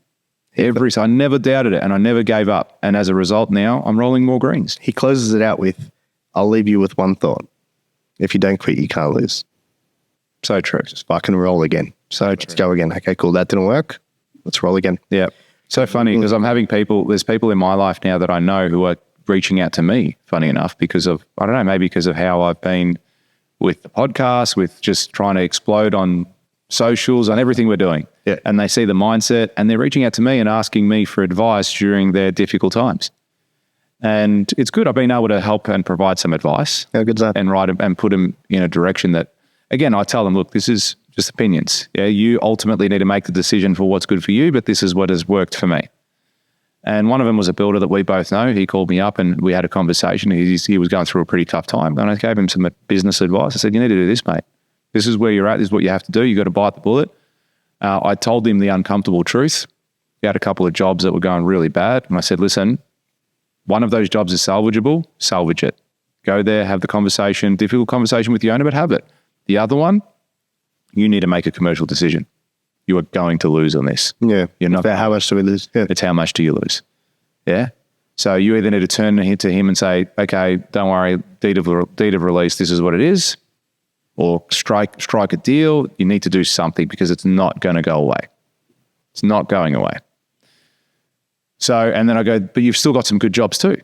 Speaker 2: So I never doubted it and I never gave up. And as a result, now I'm rolling more greens.
Speaker 1: He closes it out with, I'll leave you with one thought. If you don't quit, you can't lose.
Speaker 2: So true.
Speaker 1: Just fucking roll again. So let's go again. Okay, cool. That didn't work. Let's roll again.
Speaker 2: Yeah. So funny because there's people in my life now that I know who are reaching out to me, funny enough, because of, I don't know, maybe because of how I've been with the podcast, with just trying to explode on socials, on everything we're doing.
Speaker 1: Yeah.
Speaker 2: And they see the mindset and they're reaching out to me and asking me for advice during their difficult times. And it's good. I've been able to help and provide some advice.
Speaker 1: How good's that?
Speaker 2: And put them in a direction that, again, I tell them, look, this is just opinions. Yeah, you ultimately need to make the decision for what's good for you, but this is what has worked for me. And one of them was a builder that we both know. He called me up and we had a conversation. He was going through a pretty tough time. And I gave him some business advice. I said, you need to do this, mate. This is where you're at. This is what you have to do. You got to bite the bullet. I told him the uncomfortable truth. He had a couple of jobs that were going really bad. And I said, listen, one of those jobs is salvageable. Salvage it. Go there, have the conversation, difficult conversation with the owner, but have it. The other one, you need to make a commercial decision. You are going to lose on this.
Speaker 1: Yeah.
Speaker 2: You're not.
Speaker 1: How much do we lose? Yeah.
Speaker 2: It's how much do you lose? Yeah. So you either need to turn to him and say, okay, don't worry, deed of release, this is what it is. Or strike a deal. You need to do something because it's not going to go away. It's not going away. So, and then I go, but you've still got some good jobs too.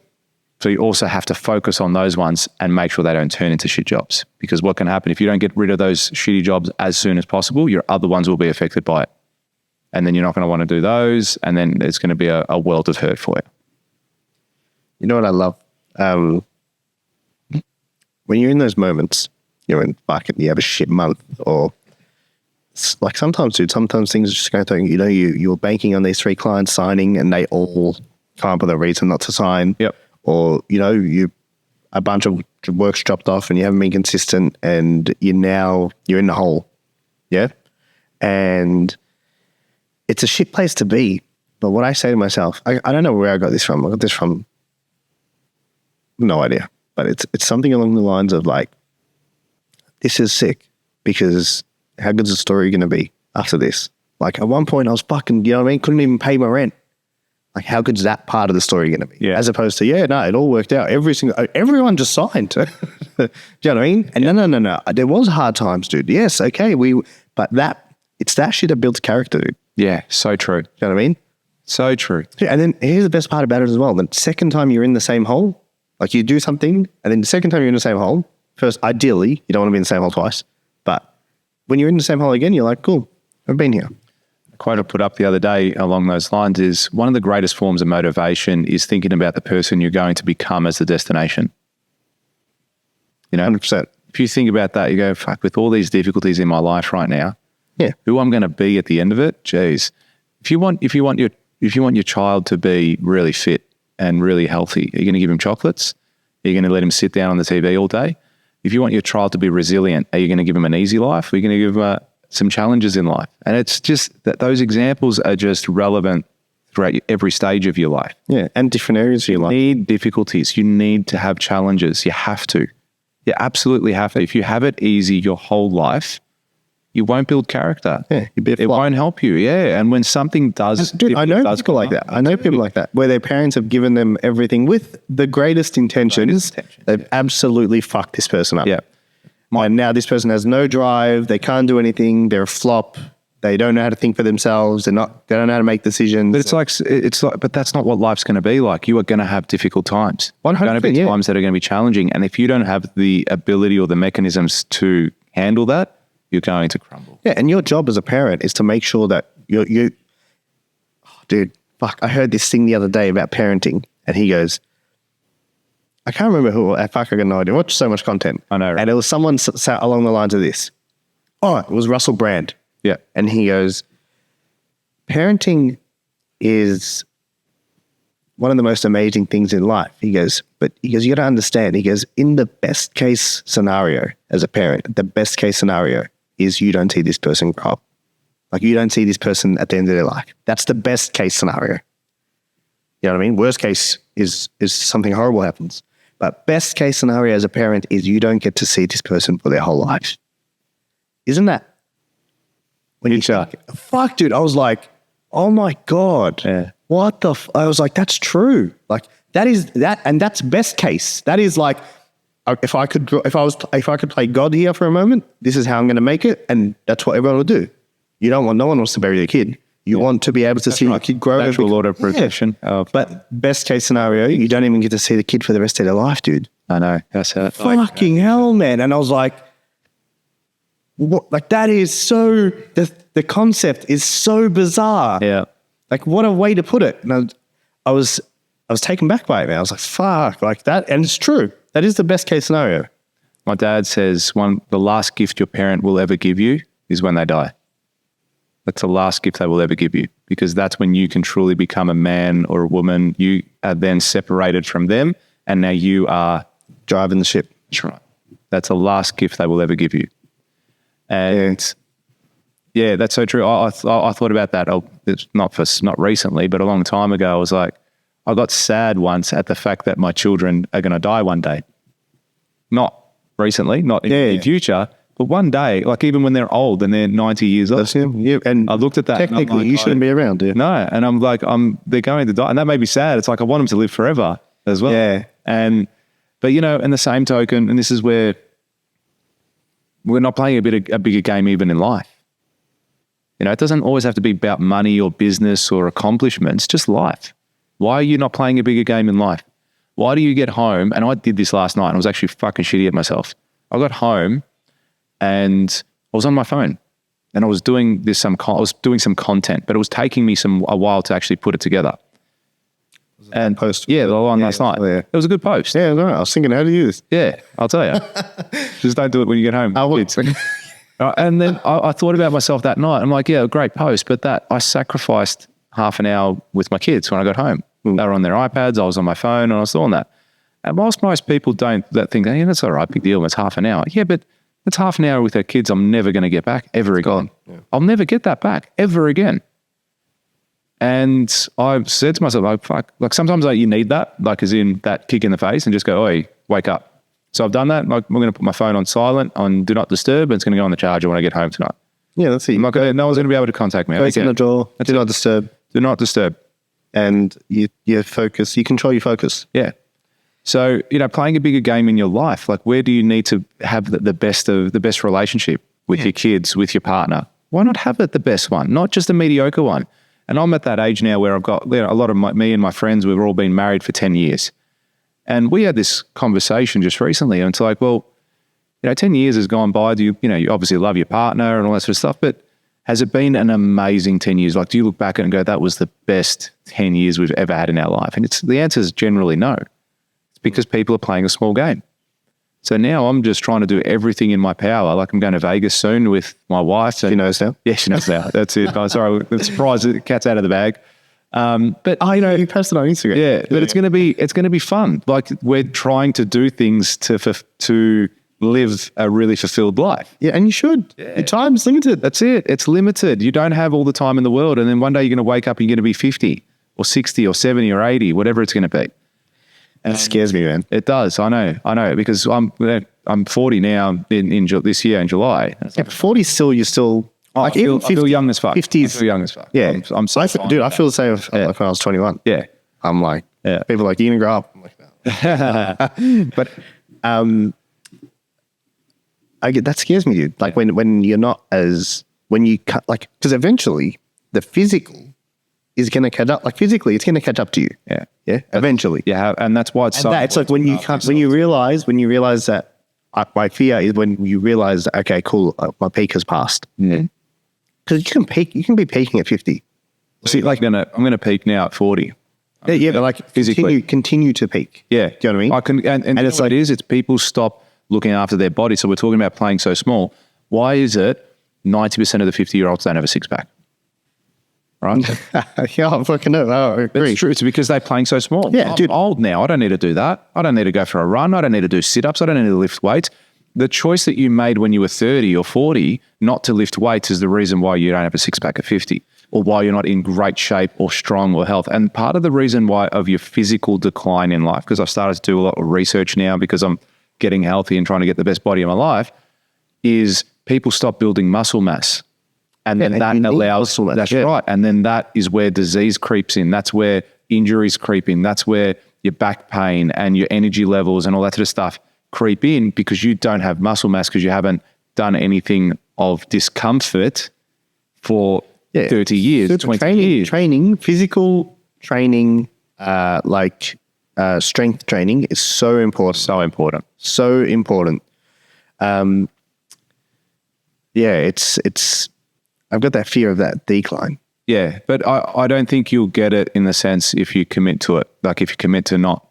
Speaker 2: So you also have to focus on those ones and make sure they don't turn into shit jobs. Because what can happen if you don't get rid of those shitty jobs as soon as possible, your other ones will be affected by it. And then you're not going to want to do those. And then it's going to be a world of hurt for you.
Speaker 1: You know what I love? When you're in those moments, you're in fucking, you have a shit month or like sometimes things just go through, you're banking on these 3 clients signing and they all come up with a reason not to sign.
Speaker 2: Yep.
Speaker 1: Or, a bunch of work's dropped off and you haven't been consistent and you're in the hole. Yeah. And it's a shit place to be. But what I say to myself, I don't know where I got this from. I got this from, no idea. But it's something along the lines of like, this is sick because how good's the story going to be after this? Like at one point I was fucking, couldn't even pay my rent. Like, how good's that part of the story going to be?
Speaker 2: Yeah.
Speaker 1: As opposed to, it all worked out. Everyone just signed. Do you know what I mean? And no. There was hard times, dude. Yes, okay. It's that shit that builds character, dude.
Speaker 2: Yeah, so true.
Speaker 1: Do you know what I mean?
Speaker 2: So true.
Speaker 1: Yeah, and then here's the best part about it as well. The second time you're in the same hole, like you do something, and then the second time you're in the same hole, first, ideally, you don't want to be in the same hole twice. But when you're in the same hole again, you're like, cool, I've been here.
Speaker 2: Quote I put up the other day along those lines is one of the greatest forms of motivation is thinking about the person you're going to become as the destination.
Speaker 1: 100%.
Speaker 2: If you think about that, you go, fuck, with all these difficulties in my life right now, who I'm going to be at the end of it, geez. If you want your child to be really fit and really healthy, are you going to give him chocolates? Are you going to let him sit down on the TV all day? If you want your child to be resilient, are you going to give him an easy life? Are you going to give him some challenges in life? And it's just that those examples are just relevant throughout every stage of your life.
Speaker 1: Yeah, and different areas of your life.
Speaker 2: You need difficulties. You need to have challenges. You have to. You absolutely have to. If you have it easy your whole life, you won't build character.
Speaker 1: Yeah, you'd be a
Speaker 2: it
Speaker 1: flop.
Speaker 2: won't help you. Yeah. And when something does...
Speaker 1: Dude, I know people like that. I know people like that, where their parents have given them everything with the greatest intentions. They've absolutely fucked this person up.
Speaker 2: Yeah.
Speaker 1: And now this person has no drive. They can't do anything. They're a flop. They don't know how to think for themselves. They don't know how to make decisions.
Speaker 2: But but that's not what life's going to be like. You are going to have difficult times. There are going to be times that are going to be challenging. And if you don't have the ability or the mechanisms to handle that, you're going to crumble.
Speaker 1: Yeah, and your job as a parent is to make sure that dude, fuck, I heard this thing the other day about parenting, and he goes, I can't remember who, fuck, I got no idea. I watch so much content.
Speaker 2: I know. Right?
Speaker 1: And it was someone sat along the lines of this. Oh, it was Russell Brand.
Speaker 2: Yeah.
Speaker 1: And he goes, parenting is one of the most amazing things in life. He goes, you got to understand. He goes, in the best case scenario as a parent, the best case scenario is you don't see this person grow up. Like, you don't see this person at the end of their life. That's the best case scenario. You know what I mean? Worst case is something horrible happens. But best case scenario as a parent is you don't get to see this person for their whole life. Isn't that? When you fuck, dude, I was like, oh my God.
Speaker 2: Yeah.
Speaker 1: What the I was like, that's true. Like, that is that, and that's best case. That is like, if I could play God here for a moment, this is how I'm going to make it, and that's what everyone will do. No one wants to bury their kid. You want to be able to see your kid grow.
Speaker 2: Natural order of progression.
Speaker 1: Yeah. But best case scenario, you don't even get to see the kid for the rest of their life, dude.
Speaker 2: I know. That's it.
Speaker 1: Fucking hell, man. And I was like, what? Like, that is so, the concept is so bizarre.
Speaker 2: Yeah.
Speaker 1: Like, what a way to put it. And I was taken back by it, man. I was like, fuck, like that. And it's true. That is the best case scenario.
Speaker 2: My dad says the last gift your parent will ever give you is when they die. That's the last gift they will ever give you, because that's when you can truly become a man or a woman. You are then separated from them, and now you are
Speaker 1: driving the ship.
Speaker 2: That's right. That's the last gift they will ever give you. And yeah, that's so true. I thought about that. It's not recently, but a long time ago. I was like, I got sad once at the fact that my children are going to die one day. Not recently, not in the future, but one day, like even when they're old and they're 90 years old.
Speaker 1: Yeah, and
Speaker 2: I looked at that.
Speaker 1: Technically, like, you shouldn't be around, dude.
Speaker 2: No, and I'm like, they're going to die, and that made me sad. It's like I want them to live forever as well.
Speaker 1: Yeah,
Speaker 2: but you know, in the same token, and this is where we're not playing a bigger game even in life. You know, it doesn't always have to be about money or business or accomplishments, just life. Why are you not playing a bigger game in life? Why do you get home? And I did this last night and I was actually fucking shitty at myself. I got home and I was on my phone and I was doing some content, but it was taking me a while to actually put it together. And post. Yeah, the one last night. Yeah. It was a good post.
Speaker 1: Yeah, I was thinking, how to use.
Speaker 2: Yeah, I'll tell you. Just don't do it when you get home. And then I thought about myself that night. I'm like, yeah, great post, but that I sacrificed half an hour with my kids when I got home. They were on their iPads, I was on my phone, and I was doing that. And whilst most people think, hey, that's all right, big deal, it's half an hour. Yeah, but it's half an hour with their kids I'm never going to get back ever again. Yeah. I'll never get that back ever again. And I said to myself, like, fuck, like sometimes you need that, like as in that kick in the face and just go, oi, wake up. So I've done that. Like, I'm going to put my phone on silent, on do not disturb, and it's going to go on the charger when I get home tonight.
Speaker 1: Yeah, that's it.
Speaker 2: No one's going to be able to contact me.
Speaker 1: Close in the door. Do not disturb.
Speaker 2: Do not disturb.
Speaker 1: And you focus. You control your focus.
Speaker 2: Yeah. So, you know, playing a bigger game in your life, like where do you need to have the best relationship with your kids, with your partner? Why not have it the best one, not just a mediocre one? And I'm at that age now where I've got a lot of me and my friends, we've all been married for 10 years. And we had this conversation just recently, and it's like, well, you know, 10 years has gone by. You obviously love your partner and all that sort of stuff, but has it been an amazing 10 years? Like, do you look back and go, that was the best 10 years we've ever had in our life? And the answer is generally no. It's because people are playing a small game. So now I'm just trying to do everything in my power. Like, I'm going to Vegas soon with my wife.
Speaker 1: She knows now?
Speaker 2: Yeah, she knows now. That's it. I'm sorry, I'm surprised the cat's out of the bag. But
Speaker 1: you posted on Instagram.
Speaker 2: Yeah, but it's going to be fun. Like, we're trying to do things to live a really fulfilled life.
Speaker 1: Yeah, and you should. Yeah. Your time's limited.
Speaker 2: That's it. It's limited. You don't have all the time in the world, and then one day you're going to wake up and you're going to be 50 or 60 or 70 or 80, whatever it's going to be.
Speaker 1: And it scares me, man.
Speaker 2: It does. I know. Because I'm 40 now this year in July.
Speaker 1: Yeah, but 40 still, you're still...
Speaker 2: I feel young as fuck.
Speaker 1: 50s.
Speaker 2: I feel young as fuck.
Speaker 1: Yeah.
Speaker 2: I'm so fine
Speaker 1: dude, I
Speaker 2: with
Speaker 1: feel the same like when I was 21.
Speaker 2: Yeah.
Speaker 1: I'm like, people are like, you're going to grow up. I'm like, no. But that scares me, dude. Like when you're not as... When you cut... Like, because eventually the physical is going to catch up. Like physically, it's going to catch up to you.
Speaker 2: Yeah.
Speaker 1: Yeah. Eventually.
Speaker 2: Yeah. And that's why it's so...
Speaker 1: It's like when you realize that... my fear is when you realize, okay, cool, my peak has passed.
Speaker 2: Yeah.
Speaker 1: Because you can be peaking at 50.
Speaker 2: See, like I'm gonna peak now at 40.
Speaker 1: Yeah, but like physically continue to peak.
Speaker 2: Yeah.
Speaker 1: Do you know what I mean?
Speaker 2: And it's like it's people stop looking after their body. So we're talking about playing so small. Why is it 90% of the 50-year-olds don't have a six pack? Right?
Speaker 1: Yeah, I fucking know. I agree.
Speaker 2: It's true. It's because they're playing so small.
Speaker 1: Yeah,
Speaker 2: I'm old now. I don't need to do that. I don't need to go for a run. I don't need to do sit-ups. I don't need to lift weights. The choice that you made when you were 30 or 40 not to lift weights is the reason why you don't have a six-pack at 50 or why you're not in great shape or strong or health. And part of the reason why of your physical decline in life, because I've started to do a lot of research now because I'm getting healthy and trying to get the best body in my life, is people stop building muscle mass. And then that allows, that's right. And then that is where disease creeps in. That's where injuries creep in. That's where your back pain and your energy levels and all that sort of stuff creep in because you don't have muscle mass because you haven't done anything of discomfort for 30 years, 20 years.
Speaker 1: Physical training, strength training is so important.
Speaker 2: So important.
Speaker 1: So important. It's I've got that fear of that decline.
Speaker 2: Yeah, but I don't think you'll get it in the sense if you commit to it. Like if you commit to not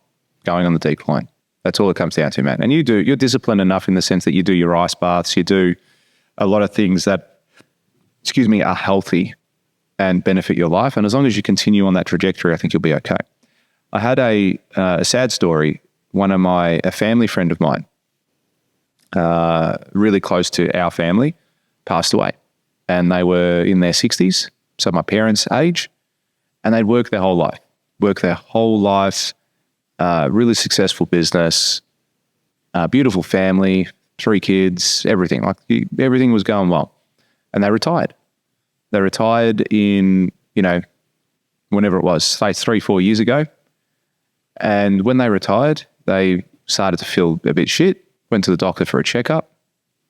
Speaker 2: going on the decline. That's all it comes down to, man. And you're disciplined enough in the sense that you do your ice baths, you do a lot of things that, are healthy and benefit your life. And as long as you continue on that trajectory, I think you'll be okay. I had a sad story. A family friend of mine, really close to our family, passed away. And they were in their 60s, so my parents' age, and they'd worked their whole life, really successful business, beautiful family, 3 kids, everything. Everything was going well. And they retired. They retired in, whenever it was, say 3-4 years ago. And when they retired, they started to feel a bit shit, went to the doctor for a checkup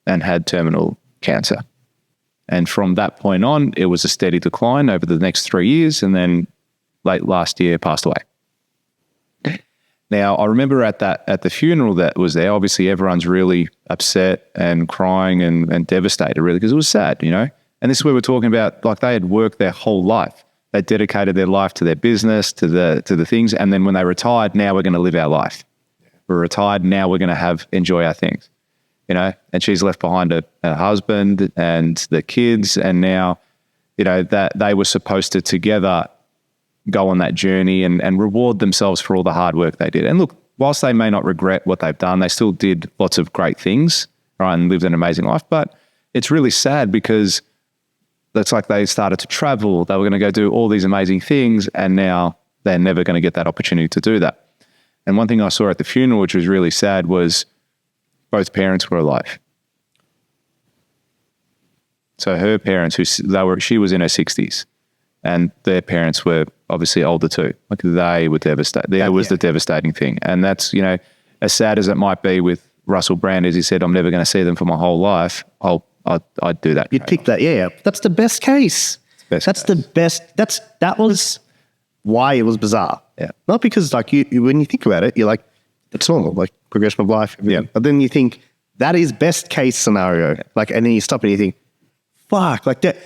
Speaker 2: and had terminal cancer. And from that point on, it was a steady decline over the next 3 years. And then late last year, passed away. Now, I remember at the funeral that was there, obviously everyone's really upset and crying and devastated, really, because it was sad, And this is where we're talking about, like they had worked their whole life. They dedicated their life to their business, to the things. And then when they retired, now we're going to live our life. We're retired, now we're going to enjoy our things. And she's left behind a husband and the kids. And now, that they were supposed to together go on that journey and reward themselves for all the hard work they did. And look, whilst they may not regret what they've done, they still did lots of great things, right? And lived an amazing life. But it's really sad because it's like they started to travel. They were going to go do all these amazing things. And now they're never going to get that opportunity to do that. And one thing I saw at the funeral, which was really sad, was both parents were alive. So her parents, she was in her 60s, and their parents were obviously older too. Like they were devastated. That was the devastating thing. And that's, as sad as it might be with Russell Brand, as he said, I'm never going to see them for my whole life. I'd do that.
Speaker 1: You'd pick that. Yeah. That's the best case. That was why it was bizarre.
Speaker 2: Yeah.
Speaker 1: Not because when you think about it, you're like, it's normal, like progression of life.
Speaker 2: Yeah.
Speaker 1: But then you think that is best case scenario. Yeah. And then you stop and you think, fuck, that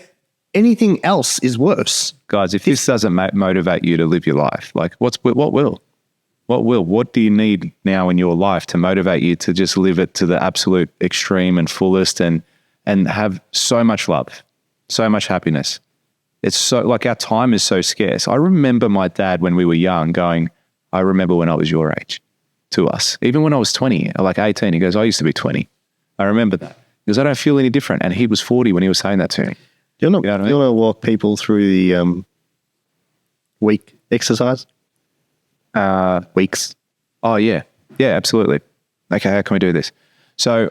Speaker 1: anything else is worse.
Speaker 2: Guys, if this doesn't motivate you to live your life, what will? What do you need now in your life to motivate you to just live it to the absolute extreme and fullest and have so much love, so much happiness? It's so our time is so scarce. I remember my dad when we were young going, I remember when I was your age. To us, even when I was 20, 18, he goes, I used to be 20. I remember that. He goes, I don't feel any different. And he was 40 when he was saying that to me.
Speaker 1: Do you want to walk people through the week exercise? Weeks.
Speaker 2: Oh, yeah. Yeah, absolutely. Okay, how can we do this? So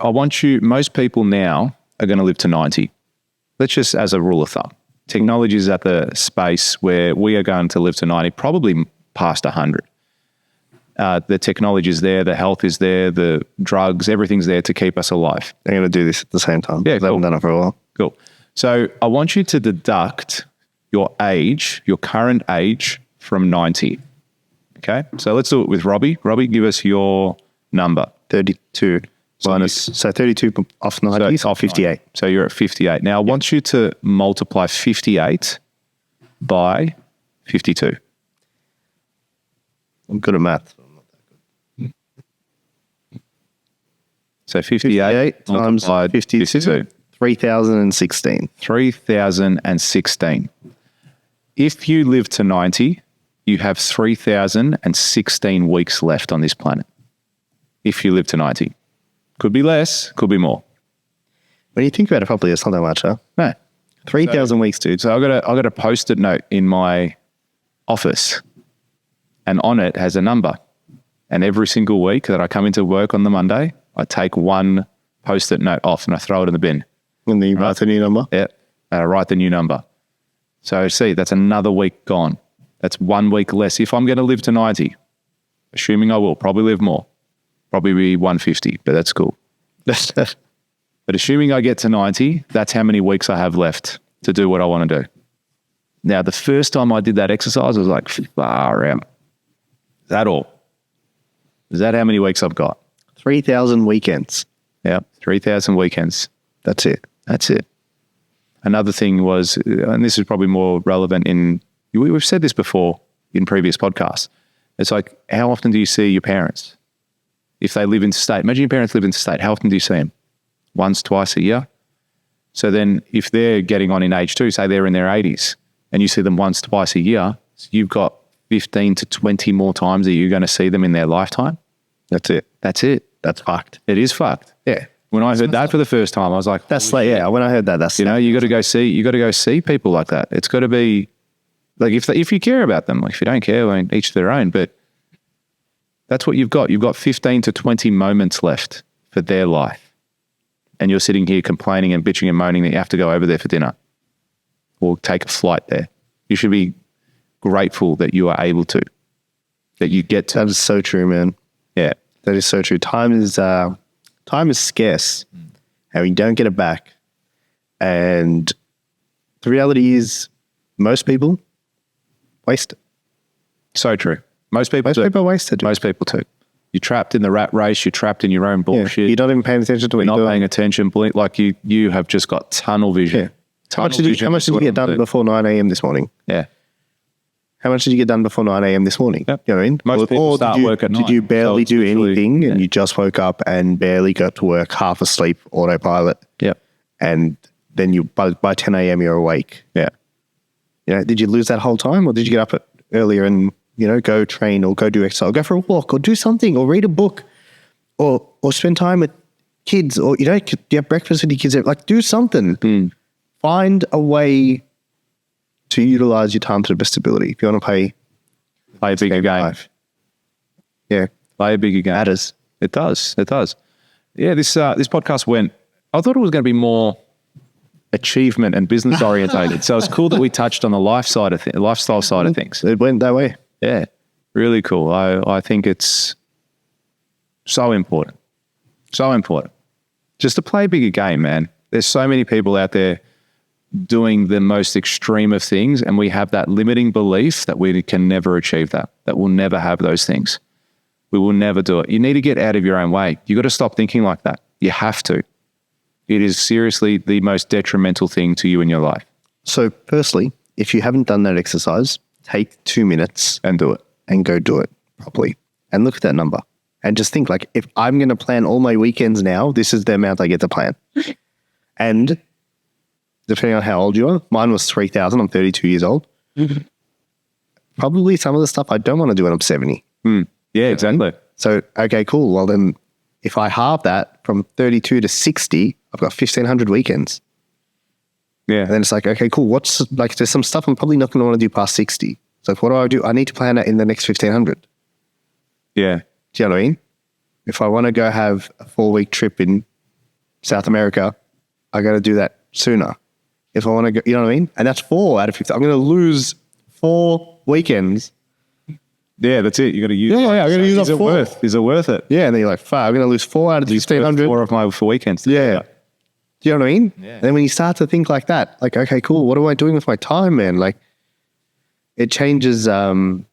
Speaker 2: most people now are going to live to 90. Let's just, as a rule of thumb, technology is at the space where we are going to live to 90, probably past 100. The technology is there, the health is there, the drugs, everything's there to keep us alive.
Speaker 1: I'm going to do this at the same time.
Speaker 2: Yeah,
Speaker 1: I haven't done it for a while.
Speaker 2: Cool. So I want you to deduct your age, your current age from 90. Okay? So let's do it with Robbie. Robbie, give us your number.
Speaker 1: 32 minus, so 32 off 90 is off 58.
Speaker 2: 90. So you're at 58. Now I want you to multiply 58 by 52.
Speaker 1: I'm good at math.
Speaker 2: So 58
Speaker 1: times 52. 3,016.
Speaker 2: 3,016. If you live to 90, you have 3,016 weeks left on this planet. If you live to 90. Could be less, could be more.
Speaker 1: When you think about it properly, it's not that much, huh?
Speaker 2: No.
Speaker 1: 3,000 weeks, dude.
Speaker 2: So I got a post-it note in my office, and on it has a number. And every single week that I come into work on the Monday, I take one post-it note off and I throw it in the bin.
Speaker 1: And then you write the new number?
Speaker 2: Yeah. And I write the new number. So see, that's another week gone. That's 1 week less. If I'm going to live to 90, assuming I will, probably live more. Probably be 150, but that's cool. But assuming I get to 90, that's how many weeks I have left to do what I want to do. Now, the first time I did that exercise, I was like, far out. Is that all? Is that how many weeks I've got?
Speaker 1: 3,000 weekends.
Speaker 2: Yeah, 3,000 weekends.
Speaker 1: That's it.
Speaker 2: That's it. Another thing was, and this is probably more relevant we've said this before in previous podcasts. It's like, how often do you see your parents? If they live interstate, imagine your parents live interstate. How often do you see them? Once, twice a year? So then if they're getting on in age too, say they're in their 80s, and you see them once, twice a year, so you've got 15 to 20 more times that you're going to see them in their lifetime.
Speaker 1: That's it.
Speaker 2: That's it.
Speaker 1: That's fucked.
Speaker 2: It is fucked.
Speaker 1: Yeah.
Speaker 2: When I heard that for the first time, I was like,
Speaker 1: that's like, yeah, when I heard that, that's,
Speaker 2: you got to go see people like that. It's got to be like, if you care about them, like if you don't care, I mean, each to their own, but that's what you've got. You've got 15 to 20 moments left for their life. And you're sitting here complaining and bitching and moaning that you have to go over there for dinner or take a flight there. You should be grateful that you are able to, that you get to.
Speaker 1: That is so true, man.
Speaker 2: Yeah.
Speaker 1: That is so true. Time is scarce and we don't get it back. And the reality is most people waste it.
Speaker 2: So true. Most people
Speaker 1: waste it.
Speaker 2: Most people do. You're trapped in the rat race. You're trapped in your own bullshit.
Speaker 1: Yeah, you're not even paying attention to what you're doing.
Speaker 2: Not paying attention. Like you have just got tunnel vision.
Speaker 1: Yeah. How much did you get done before 9 a.m. this morning?
Speaker 2: Yeah.
Speaker 1: How much did you get done before 9 a.m. this morning?
Speaker 2: Yep.
Speaker 1: You know what I mean?
Speaker 2: Most people start work at 9.
Speaker 1: Did you barely do anything and
Speaker 2: yeah.
Speaker 1: you just woke up and barely got to work, half asleep, autopilot?
Speaker 2: Yep.
Speaker 1: And then by 10 a.m. you're awake.
Speaker 2: Yeah.
Speaker 1: You know, did you lose that whole time, or did you get up earlier and, you know, go train or go do exercise, or go for a walk or do something or read a book or spend time with kids, or, you know, you have breakfast with your kids, like do something. Find a way to utilize your time to the best ability. If you want to play
Speaker 2: a bigger game.
Speaker 1: Yeah.
Speaker 2: Play a bigger game.
Speaker 1: Matters.
Speaker 2: It does. It does. Yeah, this podcast I thought it was going to be more achievement and business orientated. So it's cool that we touched on the lifestyle side of things.
Speaker 1: It went that way.
Speaker 2: Yeah. Really cool. I think it's so important. So important. Just to play a bigger game, man. There's so many people out there doing the most extreme of things, and we have that limiting belief that we can never achieve that we'll never have those things. We will never do it. You need to get out of your own way. You got to stop thinking like that. You have to. It is seriously the most detrimental thing to you in your life.
Speaker 1: So firstly, if you haven't done that exercise, take 2 minutes
Speaker 2: and do it
Speaker 1: and go do it properly and look at that number and just think, like, if I'm going to plan all my weekends now, this is the amount I get to plan. And depending on how old you are, mine was 3,000. I'm 32 years old. Probably some of the stuff I don't want to do when I'm 70.
Speaker 2: Yeah, exactly.
Speaker 1: So, okay, cool. Well, then if I halve that from 32 to 60, I've got 1,500 weekends.
Speaker 2: Yeah.
Speaker 1: And then it's like, okay, cool. There's some stuff I'm probably not going to want to do past 60. So what do? I need to plan that in the next 1,500.
Speaker 2: Yeah.
Speaker 1: Do you know what I mean? If I want to go have a 4-week trip in South America, I got to do that sooner. If I want to go, you know what I mean? And that's 4 out of 50. I'm going to lose 4 weekends.
Speaker 2: Yeah, that's it. You got to use.
Speaker 1: Yeah, I'm going to use up 4.
Speaker 2: Is it worth it?
Speaker 1: Yeah, and then you're like, fuck, I'm going to lose 4 out of 1,500.
Speaker 2: 4 of my for weekends.
Speaker 1: Yeah. Do you know what I mean?
Speaker 2: Yeah.
Speaker 1: And then when you start to think like that, like, okay, cool. What am I doing with my time, man? Like, it changes. Our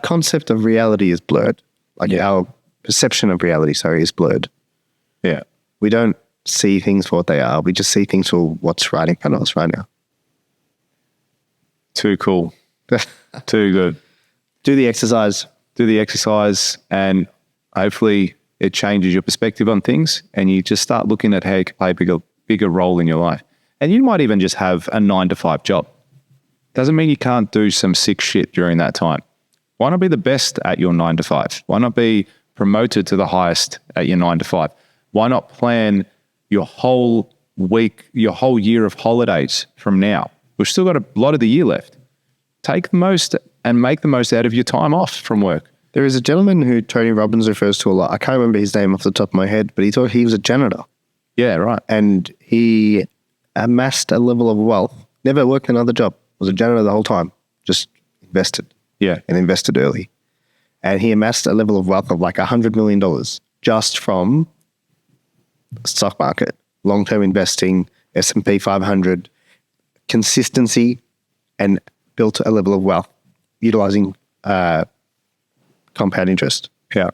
Speaker 1: concept of reality is blurred. Like our perception of reality, is blurred.
Speaker 2: Yeah.
Speaker 1: We don't see things for what they are. We just see things for what's right in front of us right now.
Speaker 2: Too cool. Too good.
Speaker 1: Do the exercise.
Speaker 2: Do the exercise, and hopefully it changes your perspective on things, and you just start looking at how you can play a bigger role in your life. And you might even just have a 9-to-5 job. Doesn't mean you can't do some sick shit during that time. Why not be the best at your 9-to-5? Why not be promoted to the highest at your 9-to-5? Why not plan your whole week, your whole year of holidays from now? We've still got a lot of the year left. Take the most and make the most out of your time off from work.
Speaker 1: There is a gentleman who Tony Robbins refers to a lot. I can't remember his name off the top of my head, but he thought he was a janitor.
Speaker 2: Yeah, right.
Speaker 1: And he amassed a level of wealth, never worked another job, was a janitor the whole time, just invested.
Speaker 2: Yeah.
Speaker 1: And invested early. And he amassed a level of wealth of like $100 million just from the stock market, long-term investing, S&P 500, consistency, and built a level of wealth utilizing compound interest.
Speaker 2: Yeah.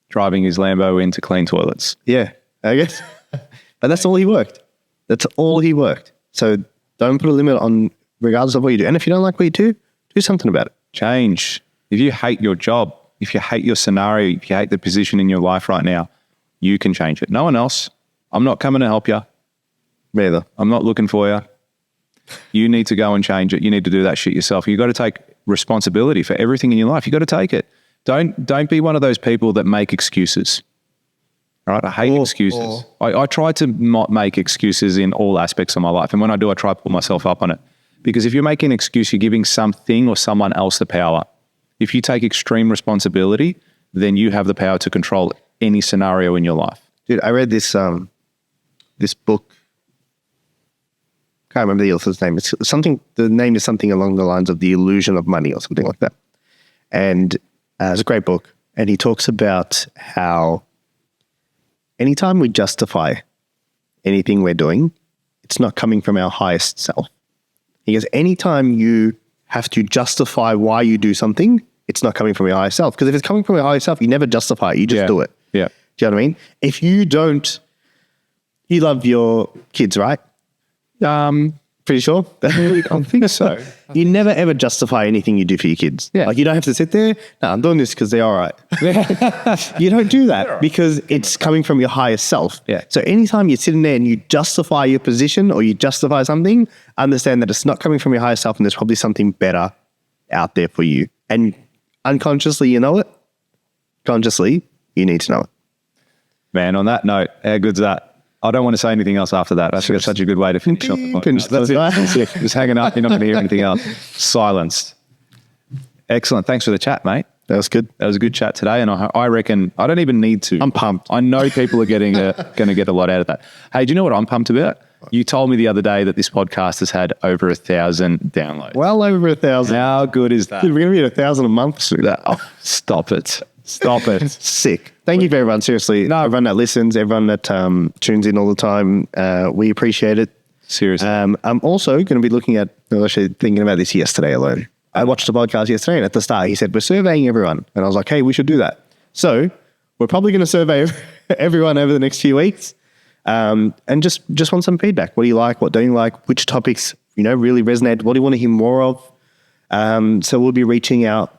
Speaker 2: Driving his Lambo into clean toilets.
Speaker 1: Yeah, I guess. But that's all he worked. That's all he worked. So don't put a limit on regardless of what you do. And if you don't like what you do something about it.
Speaker 2: Change. If you hate your job, if you hate your scenario, if you hate the position in your life right now, you can change it. No one else. I'm not coming to help you.
Speaker 1: Me either.
Speaker 2: I'm not looking for you. You need to go and change it. You need to do that shit yourself. You got to take responsibility for everything in your life. You got to take it. Don't be one of those people that make excuses. All right? I hate excuses. I try to not make excuses in all aspects of my life. And when I do, I try to pull myself up on it. Because if you're making an excuse, you're giving something or someone else the power. If you take extreme responsibility, then you have the power to control any scenario in your life.
Speaker 1: Dude, I read this this book. Can't remember the author's name. It's something. The name is something along the lines of The Illusion of Money or something like that. And it's a great book. And he talks about how anytime we justify anything we're doing, it's not coming from our highest self. He goes, anytime you have to justify why you do something, it's not coming from your higher self. Because if it's coming from your higher self, you never justify it. You just do it.
Speaker 2: Yeah.
Speaker 1: Do you know what I mean? If you don't, you love your kids, right? Pretty sure?
Speaker 2: I think so.
Speaker 1: You never ever justify anything you do for your kids.
Speaker 2: Yeah.
Speaker 1: Like you don't have to sit there, no, I'm doing this because they're all right. You don't do that because it's coming from your higher self.
Speaker 2: Yeah.
Speaker 1: So anytime you're sitting there and you justify your position or you justify something, understand that it's not coming from your higher self and there's probably something better out there for you. And unconsciously you know it. Consciously, you need to know it.
Speaker 2: Man, on that note, how good's that? I don't want to say anything else after that. I think it's such a good way to finish off the podcast. That's it. Just hanging up. You're not going to hear anything else. Silenced. Excellent. Thanks for the chat, mate.
Speaker 1: That was good.
Speaker 2: That was a good chat today. And I reckon I don't even need to.
Speaker 1: I'm pumped.
Speaker 2: I know people are going to get a lot out of that. Hey, do you know what I'm pumped about? You told me the other day that this podcast has had over 1,000 downloads.
Speaker 1: Well over 1,000.
Speaker 2: How good is that?
Speaker 1: Dude, we're going to be at 1,000 a month soon.
Speaker 2: Oh, stop it. Stop it.
Speaker 1: Sick. Thank you for everyone. Seriously. No, everyone that listens, everyone that tunes in all the time. We appreciate it.
Speaker 2: Seriously.
Speaker 1: I'm also going to be looking at, I was actually thinking about this yesterday alone. I watched the podcast yesterday and at the start he said, we're surveying everyone. And I was like, hey, we should do that. So we're probably going to survey everyone over the next few weeks and just want some feedback. What do you like? What don't you like? Which topics, really resonate? What do you want to hear more of? So we'll be reaching out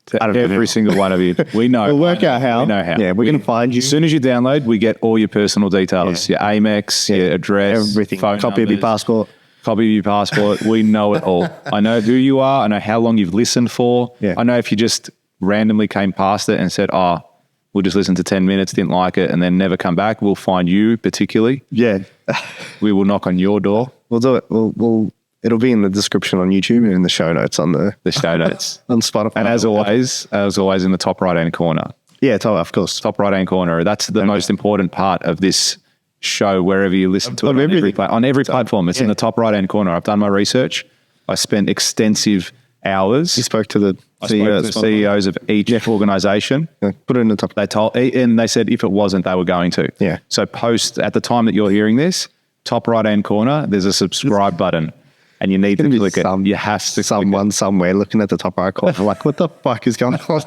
Speaker 2: to every single one of you. We know.
Speaker 1: We'll work out how.
Speaker 2: We know how.
Speaker 1: Yeah, we're going to find you.
Speaker 2: As soon as you download, we get all your personal details, your Amex, your address,
Speaker 1: everything.
Speaker 2: Phone
Speaker 1: Copy of your passport.
Speaker 2: Copy of your passport. We know it all. I know who you are. I know how long you've listened for.
Speaker 1: Yeah.
Speaker 2: I know if you just randomly came past it and said, we'll just listen to 10 minutes, didn't like it, and then never come back. We'll find you particularly.
Speaker 1: Yeah.
Speaker 2: We will knock on your door.
Speaker 1: We'll do it. We'll It'll be in the description on YouTube and in the show notes on the
Speaker 2: show notes.
Speaker 1: on Spotify.
Speaker 2: And as always in the top right-hand corner.
Speaker 1: Yeah, of course.
Speaker 2: Top right-hand corner. That's the most important part of this show, wherever you listen to it. On every platform. It's in the top right-hand corner. I've done my research. I spent extensive hours.
Speaker 1: You spoke to the
Speaker 2: CEOs of each organization.
Speaker 1: Yeah, put it in the top.
Speaker 2: And they said if it wasn't, they were going to.
Speaker 1: Yeah.
Speaker 2: So at the time that you're hearing this, top right-hand corner, there's a subscribe button. And you need to click it. You have to.
Speaker 1: Someone somewhere looking at the top right corner, like, what the fuck is going on?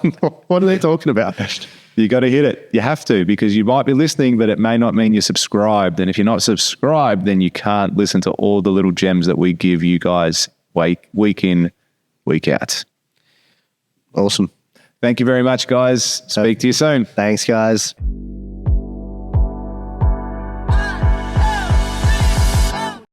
Speaker 1: What are they talking about?
Speaker 2: You got to hit it. You have to, because you might be listening, but it may not mean you're subscribed. And if you're not subscribed, then you can't listen to all the little gems that we give you guys week in, week out.
Speaker 1: Awesome.
Speaker 2: Thank you very much, guys. Speak to you soon.
Speaker 1: Thanks, guys.